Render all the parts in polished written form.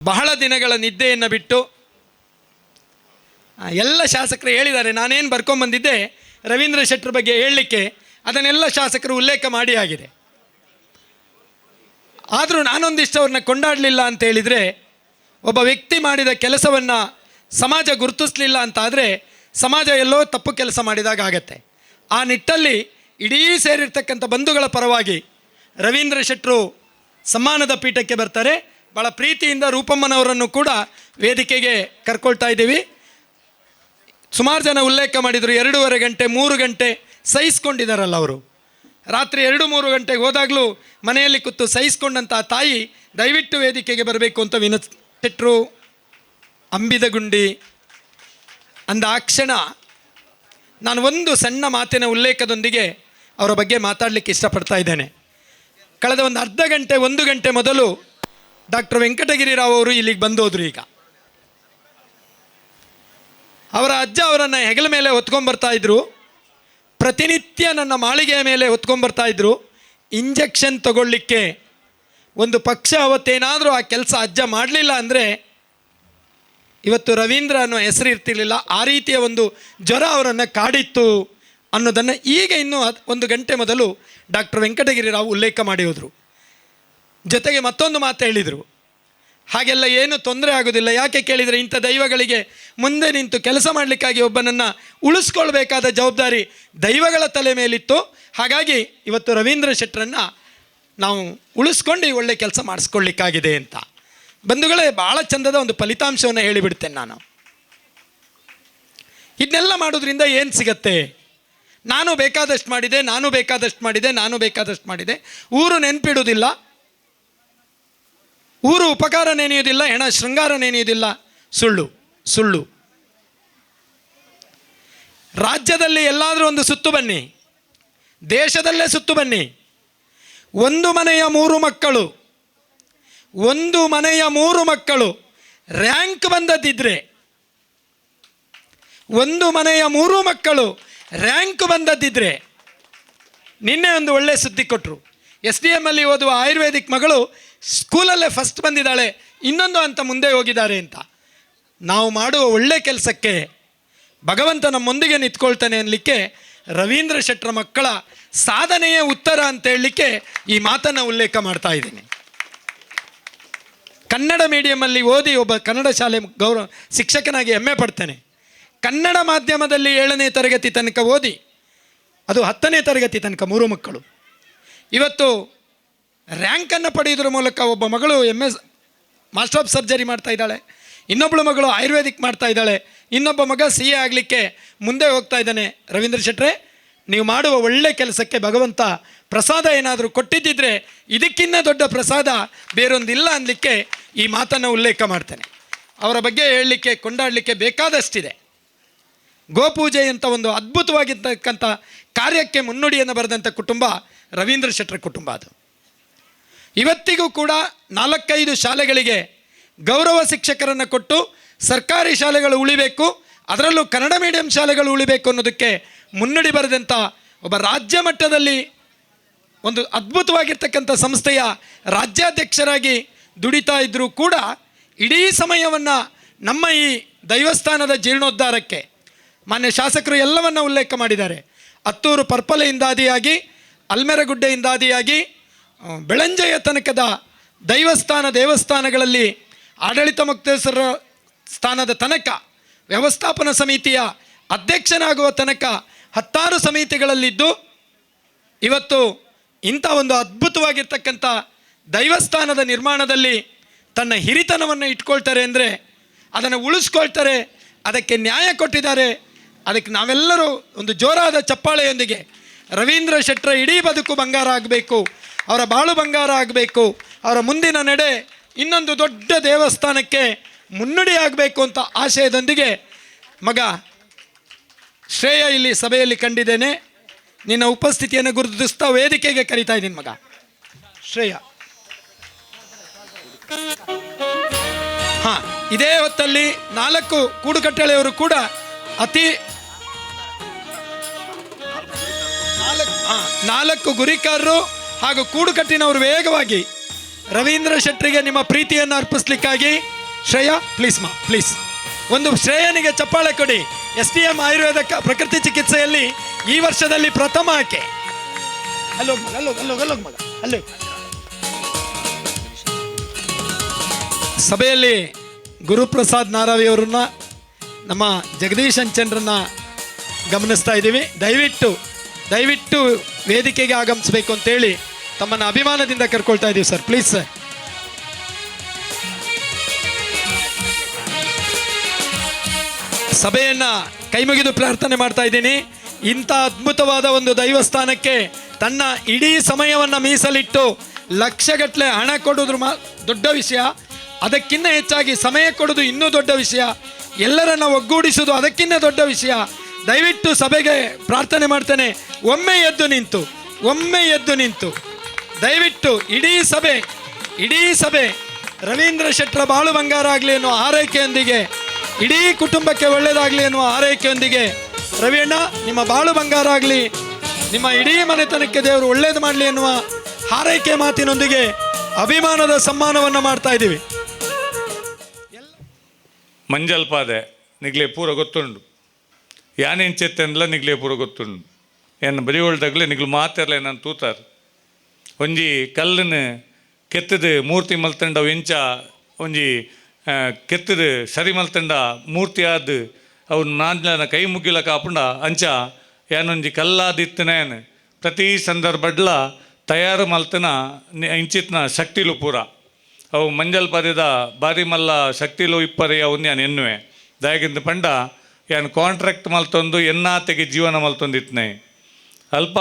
ಬಹಳ ದಿನಗಳ ನಿದ್ದೆಯನ್ನು ಬಿಟ್ಟು ಎಲ್ಲ ಶಾಸಕರು ಹೇಳಿದ್ದಾರೆ. ನಾನೇನು ಬರ್ಕೊಂಬಂದಿದ್ದೆ ರವೀಂದ್ರ ಶೆಟ್ಟರ್ ಬಗ್ಗೆ ಹೇಳಲಿಕ್ಕೆ, ಅದನ್ನೆಲ್ಲ ಶಾಸಕರು ಉಲ್ಲೇಖ ಮಾಡಿ ಆಗಿದೆ. ಆದರೂ ನಾನೊಂದಿಷ್ಟು ಅವ್ರನ್ನ ಕೊಂಡಾಡಲಿಲ್ಲ ಅಂತ ಹೇಳಿದರೆ, ಒಬ್ಬ ವ್ಯಕ್ತಿ ಮಾಡಿದ ಕೆಲಸವನ್ನು ಸಮಾಜ ಗುರುತಿಸಲಿಲ್ಲ ಅಂತಾದರೆ ಸಮಾಜ ಎಲ್ಲೋ ತಪ್ಪು ಕೆಲಸ ಮಾಡಿದಾಗ ಆಗತ್ತೆ. ಆ ನಿಟ್ಟಲ್ಲಿ ಇಡೀ ಸೇರಿರ್ತಕ್ಕಂಥ ಬಂಧುಗಳ ಪರವಾಗಿ ರವೀಂದ್ರ ಶೆಟ್ಟರು ಸಮ್ಮಾನದ ಪೀಠಕ್ಕೆ ಬರ್ತಾರೆ. ಭಾಳ ಪ್ರೀತಿಯಿಂದ ರೂಪಮ್ಮನವರನ್ನು ಕೂಡ ವೇದಿಕೆಗೆ ಕರ್ಕೊಳ್ತಾ ಇದ್ದೀವಿ. ಸುಮಾರು ಜನ ಉಲ್ಲೇಖ ಮಾಡಿದರು, 2.5 ಗಂಟೆ 3 ಗಂಟೆ ಸಹಿಸ್ಕೊಂಡಿದ್ದಾರಲ್ಲ ಅವರು. ರಾತ್ರಿ 2-3 ಗಂಟೆಗೆ ಹೋದಾಗಲೂ ಮನೆಯಲ್ಲಿ ಕೂತು ಸಹಿಸ್ಕೊಂಡಂಥ ತಾಯಿ ದಯವಿಟ್ಟು ವೇದಿಕೆಗೆ ಬರಬೇಕು ಅಂತ ಶೆಟ್ಟರು ಅಂಬಿದಗುಂಡಿ ಅಂದ ಆ ಕ್ಷಣ ನಾನು ಒಂದು ಸಣ್ಣ ಮಾತಿನ ಉಲ್ಲೇಖದೊಂದಿಗೆ ಅವರ ಬಗ್ಗೆ ಮಾತಾಡಲಿಕ್ಕೆ ಇಷ್ಟಪಡ್ತಾ ಇದ್ದೇನೆ. ಕಳೆದ ಒಂದು ಅರ್ಧ ಗಂಟೆ 1 ಗಂಟೆ ಮೊದಲು ಡಾಕ್ಟರ್ ವೆಂಕಟಗಿರಿ ರಾವ್ ಅವರು ಇಲ್ಲಿಗೆ ಬಂದೋದ್ರು. ಈಗ ಅವರ ಅಜ್ಜ ಅವರನ್ನು ಹೆಗಲ ಮೇಲೆ ಹೊತ್ಕೊಂಡ್ಬರ್ತಾಯಿದ್ರು. ಪ್ರತಿನಿತ್ಯ ನನ್ನ ಮಾಳಿಗೆಯ ಮೇಲೆ ಹೊತ್ಕೊಂಡ್ಬರ್ತಾಯಿದ್ರು ಇಂಜೆಕ್ಷನ್ ತಗೊಳ್ಳಿಕ್ಕೆ. ಒಂದು ಪಕ್ಷ ಅವತ್ತೇನಾದರೂ ಆ ಕೆಲಸ ಅಜ್ಜ ಮಾಡಲಿಲ್ಲ ಅಂದರೆ ಇವತ್ತು ರವೀಂದ್ರ ಅನ್ನೋ ಹೆಸರು ಇರ್ತಿರ್ಲಿಲ್ಲ. ಆ ರೀತಿಯ ಒಂದು ಜ್ವರ ಅವರನ್ನು ಕಾಡಿತ್ತು ಅನ್ನೋದನ್ನು ಈಗ ಇನ್ನೂ 1 ಗಂಟೆ ಮೊದಲು ಡಾಕ್ಟರ್ ವೆಂಕಟಗಿರಿ ರಾವ್ ಉಲ್ಲೇಖ ಮಾಡಿ ಹೋದರು. ಜೊತೆಗೆ ಮತ್ತೊಂದು ಮಾತು ಹೇಳಿದರು, ಹಾಗೆಲ್ಲ ಏನು ತೊಂದರೆ ಆಗೋದಿಲ್ಲ. ಯಾಕೆ ಕೇಳಿದರೆ, ಇಂಥ ದೈವಗಳಿಗೆ ಮುಂದೆ ನಿಂತು ಕೆಲಸ ಮಾಡಲಿಕ್ಕಾಗಿ ಒಬ್ಬನನ್ನು ಉಳಿಸ್ಕೊಳ್ಬೇಕಾದ ಜವಾಬ್ದಾರಿ ದೈವಗಳ ತಲೆ ಮೇಲಿತ್ತು. ಹಾಗಾಗಿ ಇವತ್ತು ರವೀಂದ್ರ ಶೆಟ್ಟರನ್ನು ನಾವು ಉಳಿಸ್ಕೊಂಡು ಒಳ್ಳೆ ಕೆಲಸ ಮಾಡಿಸ್ಕೊಳ್ಳಿಕ್ಕಾಗಿದೆ ಅಂತ. ಬಂಧುಗಳೇ, ಭಾಳ ಚಂದದ ಒಂದು ಫಲಿತಾಂಶವನ್ನು ಹೇಳಿಬಿಡ್ತೇನೆ ನಾನು. ಇದನ್ನೆಲ್ಲ ಮಾಡೋದ್ರಿಂದ ಏನು ಸಿಗತ್ತೆ? ನಾನು ಬೇಕಾದಷ್ಟು ಮಾಡಿದೆ, ನಾನು ಬೇಕಾದಷ್ಟು ಮಾಡಿದೆ. ಊರು ನೆನಪಿಡುವುದಿಲ್ಲ, ಊರು ಉಪಕಾರ ನೆನೆಯುವುದಿಲ್ಲ, ಹೆಣ ಶೃಂಗಾರ ನೆನೆಯುವುದಿಲ್ಲ. ಸುಳ್ಳು. ರಾಜ್ಯದಲ್ಲಿ ಎಲ್ಲಾದರೂ ಒಂದು ಸುತ್ತು ಬನ್ನಿ, ದೇಶದಲ್ಲೇ ಸುತ್ತು ಬನ್ನಿ. ಒಂದು ಮನೆಯ ಮೂರು ಮಕ್ಕಳು ರ್ಯಾಂಕ್ ಬಂದದ್ದಿದ್ರೆ, ನಿನ್ನೆ ಒಂದು ಒಳ್ಳೆ ಸುದ್ದಿ ಕೊಟ್ಟರು. SDM ಅಲ್ಲಿ ಓದುವ ಆಯುರ್ವೇದಿಕ್ ಮಗಳು ಸ್ಕೂಲಲ್ಲೇ ಫಸ್ಟ್ ಬಂದಿದ್ದಾಳೆ, ಇನ್ನೊಂದು ಅಂತ ಮುಂದೆ ಹೋಗಿದ್ದಾರೆ ಅಂತ. ನಾವು ಮಾಡುವ ಒಳ್ಳೆ ಕೆಲಸಕ್ಕೆ ಭಗವಂತ ನಮ್ಮೊಂದಿಗೆ ನಿಂತ್ಕೊಳ್ತಾನೆ ಅನ್ನಲಿಕ್ಕೆ ರವೀಂದ್ರ ಶೆಟ್ಟರ ಮಕ್ಕಳ ಸಾಧನೆಯೇ ಉತ್ತರ ಅಂತ ಹೇಳಲಿಕ್ಕೆ ಈ ಮಾತನ್ನು ಉಲ್ಲೇಖ ಮಾಡ್ತಾ ಇದ್ದೀನಿ. ಕನ್ನಡ ಮೀಡಿಯಮಲ್ಲಿ ಓದಿ ಒಬ್ಬ ಕನ್ನಡ ಶಾಲೆ ಶಿಕ್ಷಕನಾಗಿ ಹೆಮ್ಮೆ ಪಡ್ತೇನೆ. ಕನ್ನಡ ಮಾಧ್ಯಮದಲ್ಲಿ 7ನೇ ತರಗತಿ ತನಕ ಓದಿ, ಅದು 10ನೇ ತರಗತಿ ತನಕ 3 ಮಕ್ಕಳು ಇವತ್ತು ರ್ಯಾಂಕನ್ನು ಪಡೆಯೋದ್ರ ಮೂಲಕ ಒಬ್ಬ ಮಗಳು MS ಮಾಸ್ಟರ್ ಆಫ್ ಸರ್ಜರಿ ಮಾಡ್ತಾ ಇದ್ದಾಳೆ, ಇನ್ನೊಬ್ಬಳು ಮಗಳು ಆಯುರ್ವೇದಿಕ್ ಮಾಡ್ತಾ ಇದ್ದಾಳೆ, ಇನ್ನೊಬ್ಬ ಮಗ CA ಆಗಲಿಕ್ಕೆ ಮುಂದೆ ಹೋಗ್ತಾ ಇದ್ದಾನೆ. ರವೀಂದ್ರ ಶೆಟ್ಟರೆ, ನೀವು ಮಾಡುವ ಒಳ್ಳೆ ಕೆಲಸಕ್ಕೆ ಭಗವಂತ ಪ್ರಸಾದ ಏನಾದರೂ ಕೊಟ್ಟಿದ್ದಿದ್ರೆ ಇದಕ್ಕಿಂತ ದೊಡ್ಡ ಪ್ರಸಾದ ಬೇರೊಂದಿಲ್ಲ ಅನ್ನಲಿಕ್ಕೆ ಈ ಮಾತನ್ನು ಉಲ್ಲೇಖ ಮಾಡ್ತೇನೆ. ಅವರ ಬಗ್ಗೆ ಹೇಳಲಿಕ್ಕೆ ಕೊಂಡಾಡಲಿಕ್ಕೆ ಬೇಕಾದಷ್ಟಿದೆ. ಗೋಪೂಜೆ ಅಂತ ಒಂದು ಅದ್ಭುತವಾಗಿರ್ತಕ್ಕಂಥ ಕಾರ್ಯಕ್ಕೆ ಮುನ್ನುಡಿಯನ್ನು ಬರೆದಂಥ ಕುಟುಂಬ ರವೀಂದ್ರ ಶೆಟ್ಟರ ಕುಟುಂಬ. ಅದು ಇವತ್ತಿಗೂ ಕೂಡ 4-5 ಶಾಲೆಗಳಿಗೆ ಗೌರವ ಶಿಕ್ಷಕರನ್ನು ಕೊಟ್ಟು ಸರ್ಕಾರಿ ಶಾಲೆಗಳು ಉಳಿಬೇಕು, ಅದರಲ್ಲೂ ಕನ್ನಡ ಮೀಡಿಯಂ ಶಾಲೆಗಳು ಉಳಿಬೇಕು ಅನ್ನೋದಕ್ಕೆ ಮುನ್ನುಡಿ ಬರೆದಂಥ ಒಬ್ಬ ರಾಜ್ಯ ಮಟ್ಟದಲ್ಲಿ ಒಂದು ಅದ್ಭುತವಾಗಿರ್ತಕ್ಕಂಥ ಸಂಸ್ಥೆಯ ರಾಜ್ಯಾಧ್ಯಕ್ಷರಾಗಿ ದುಡಿತಾ ಇದ್ದರೂ ಕೂಡ ಇಡೀ ಸಮಯವನ್ನು ನಮ್ಮ ಈ ದೈವಸ್ಥಾನದ ಜೀರ್ಣೋದ್ಧಾರಕ್ಕೆ ಮಾನ್ಯ ಶಾಸಕರು ಎಲ್ಲವನ್ನು ಉಲ್ಲೇಖ ಮಾಡಿದ್ದಾರೆ. ಅತ್ತೂರು ಪರ್ಪಲೆಯಿಂದ ಆದಿಯಾಗಿ ಅಲ್ಮೆರಗುಡ್ಡೆಯಿಂದ ಆದಿಯಾಗಿ ಬೆಳಂಜೆಯ ತನಕದ ದೇವಸ್ಥಾನಗಳಲ್ಲಿ ಆಡಳಿತ ಮುಕ್ತೇಶ್ವರ ಸ್ಥಾನದ ತನಕ, ವ್ಯವಸ್ಥಾಪನಾ ಸಮಿತಿಯ ಅಧ್ಯಕ್ಷನಾಗುವ ತನಕ 10 ಸಮಿತಿಗಳಲ್ಲಿದ್ದು ಇವತ್ತು ಇಂಥ ಒಂದು ಅದ್ಭುತವಾಗಿರ್ತಕ್ಕಂಥ ದೈವಸ್ಥಾನದ ನಿರ್ಮಾಣದಲ್ಲಿ ತನ್ನ ಹಿರಿತನವನ್ನು ಇಟ್ಕೊಳ್ತಾರೆ ಅಂದರೆ, ಅದನ್ನು ಉಳಿಸ್ಕೊಳ್ತಾರೆ, ಅದಕ್ಕೆ ನ್ಯಾಯ ಕೊಟ್ಟಿದ್ದಾರೆ. ಅದಕ್ಕೆ ನಾವೆಲ್ಲರೂ ಒಂದು ಜೋರಾದ ಚಪ್ಪಾಳೆಯೊಂದಿಗೆ ರವೀಂದ್ರ ಶೆಟ್ಟರ ಇಡೀ ಬದುಕು ಬಂಗಾರ ಆಗಬೇಕು, ಅವರ ಬಾಳು ಬಂಗಾರ ಆಗಬೇಕು, ಅವರ ಮುಂದಿನ ನಡೆ ಇನ್ನೊಂದು ದೊಡ್ಡ ದೇವಸ್ಥಾನಕ್ಕೆ ಮುನ್ನುಡಿ ಆಗಬೇಕು ಅಂತ ಆಶಯದೊಂದಿಗೆ ಮಗ ಶ್ರೇಯ ಇಲ್ಲಿ ಸಭೆಯಲ್ಲಿ ಕಂಡಿದ್ದೇನೆ. ನಿನ್ನ ಉಪಸ್ಥಿತಿಯನ್ನು ಗುರುತಿಸ್ತಾ ವೇದಿಕೆಗೆ ಕರೀತಾ ಇದ್ದೀನಿ ಮಗ ಶ್ರೇಯ. ಇದೇ ಹೊತ್ತಲ್ಲಿ 4 ಕೂಡುಕಟ್ಟಳೆಯವರು ಕೂಡ ಅತಿ 4 ಗುರಿಕಾರರು ಹಾಗೂ ಕೂಡುಕಟ್ಟಿನವರು ವೇಗವಾಗಿ ರವೀಂದ್ರ ಶೆಟ್ಟರಿಗೆ ನಿಮ್ಮ ಪ್ರೀತಿಯನ್ನು ಅರ್ಪಿಸ್ಲಿಕ್ಕಾಗಿ ಶ್ರೇಯಾ ಪ್ಲೀಸ್ ಒಂದು ಶ್ರೇಯನಿಗೆ ಚಪ್ಪಾಳೆ ಕೊಡಿ. SDM ಆಯುರ್ವೇದ ಪ್ರಕೃತಿ ಚಿಕಿತ್ಸೆಯಲ್ಲಿ ಈ ವರ್ಷದಲ್ಲಿ ಪ್ರಥಮ ಆಕೆ. ಅಲ್ಲೋ ಮಗ ಅಲ್ಲೋ. ಸಭೆಯಲ್ಲಿ ಗುರುಪ್ರಸಾದ್ ನಾರಾವಿ ಅವರನ್ನ, ನಮ್ಮ ಜಗದೀಶ್ ಚಂದ್ರನ್ನ ಗಮನಿಸ್ತಾ ಇದ್ದೀವಿ. ದಯವಿಟ್ಟು ವೇದಿಕೆಗೆ ಆಗಮಿಸಬೇಕು ಅಂತೇಳಿ ತಮ್ಮನ್ನು ಅಭಿಮಾನದಿಂದ ಕರ್ಕೊಳ್ತಾ ಇದ್ದೀವಿ ಸರ್. Please sir. ಸಭೆಯನ್ನ ಕೈಮುಗಿದು ಪ್ರಾರ್ಥನೆ ಮಾಡ್ತಾ ಇದ್ದೀನಿ. ಇಂಥ ಅದ್ಭುತವಾದ ಒಂದು ದೈವಸ್ಥಾನಕ್ಕೆ ತನ್ನ ಇಡೀ ಸಮಯವನ್ನು ಮೀಸಲಿಟ್ಟು ಲಕ್ಷಗಟ್ಟಲೆ ಹಣ ಕೊಡೋದ್ರ ದೊಡ್ಡ ವಿಷಯ, ಅದಕ್ಕಿಂತ ಹೆಚ್ಚಾಗಿ ಸಮಯ ಕೊಡೋದು ಇನ್ನೂ ದೊಡ್ಡ ವಿಷಯ, ಎಲ್ಲರನ್ನ ಒಗ್ಗೂಡಿಸೋದು ಅದಕ್ಕಿಂತ ದೊಡ್ಡ ವಿಷಯ. ದಯವಿಟ್ಟು ಸಭೆಗೆ ಪ್ರಾರ್ಥನೆ ಮಾಡ್ತೇನೆ, ಒಮ್ಮೆ ಎದ್ದು ನಿಂತು ದಯವಿಟ್ಟು ಇಡೀ ಸಭೆ ರವೀಂದ್ರ ಶೆಟ್ಟರ ಬಾಳು ಬಂಗಾರ ಆಗಲಿ ಎನ್ನುವ ಹಾರೈಕೆಯೊಂದಿಗೆ, ಇಡೀ ಕುಟುಂಬಕ್ಕೆ ಒಳ್ಳೆಯದಾಗಲಿ ಎನ್ನುವ ಹಾರೈಕೆಯೊಂದಿಗೆ, ರವಿಯಣ್ಣ ನಿಮ್ಮ ಬಾಳು ಬಂಗಾರ ಆಗಲಿ, ನಿಮ್ಮ ಇಡೀ ಮನೆತನಕ್ಕೆ ದೇವರು ಒಳ್ಳೇದು ಮಾಡಲಿ ಎನ್ನುವ ಹಾರೈಕೆ ಮಾತಿನೊಂದಿಗೆ ಅಭಿಮಾನದ ಸಮ್ಮಾನವನ್ನು ಮಾಡ್ತಾ ಇದ್ದೀವಿ. ಮಂಜಲ್ಪಾದೆ ನಿಗ್ಲೆ ಪೂರ ಗೊತ್ತುಂಡು, ಯಾನೇನು ಚೆತ್ತಂದ್ಲ ನಿಗ್ಲೆ ಪೂರ ಗೊತ್ತುಂಡು. ಏನು ಬರಿ ಒಳ್ದಾಗಲೇ ನಿಗ್ಲು ಮಾತಾರಲೆ ನಾನು ತೂತಾರು ಒಂಜಿ ಕಲ್ಲನ್ನು ಕೆತ್ತದು ಮೂರ್ತಿ ಮಲ್ತಂಡ ಎಂಚ ಒಂಜಿ ಕೆತ್ತದು ಸರಿ ಮಲ್ತಂಡ ಮೂರ್ತಿ ಆದ ಅವ್ನು ನಾಂಜನ ಕೈ ಮುಗಿಲ ಕಾಪುಂಡ ಅಂಚ ಏನೊಂಜಿ ಕಲ್ಲಾದಿತ್ತನೇನು ಪ್ರತಿ ಸಂದರ್ಭಡ್ಲ ತಯಾರು ಮಲ್ತನ ಇಂಚಿತ್ನ ಶಕ್ತಿಲು ಪೂರ ಅವು ಮಂಜಲ್ ಪದದ ಬಾರಿ ಮಲ್ಲ ಶಕ್ತಿಲು ಇಪ್ಪರೆಯ ಒಂದು ನಾನು ಎನ್ನುವೆ ದಯಗಿಂದ ಪಂಡ ಏನು ಕಾಂಟ್ರಾಕ್ಟ್ ಮಲ್ತೊಂದು ಎನ್ನಾತೆಗೆ ಜೀವನ ಮಲ್ತೊಂದಿತ್ನೆ ಅಲ್ಪ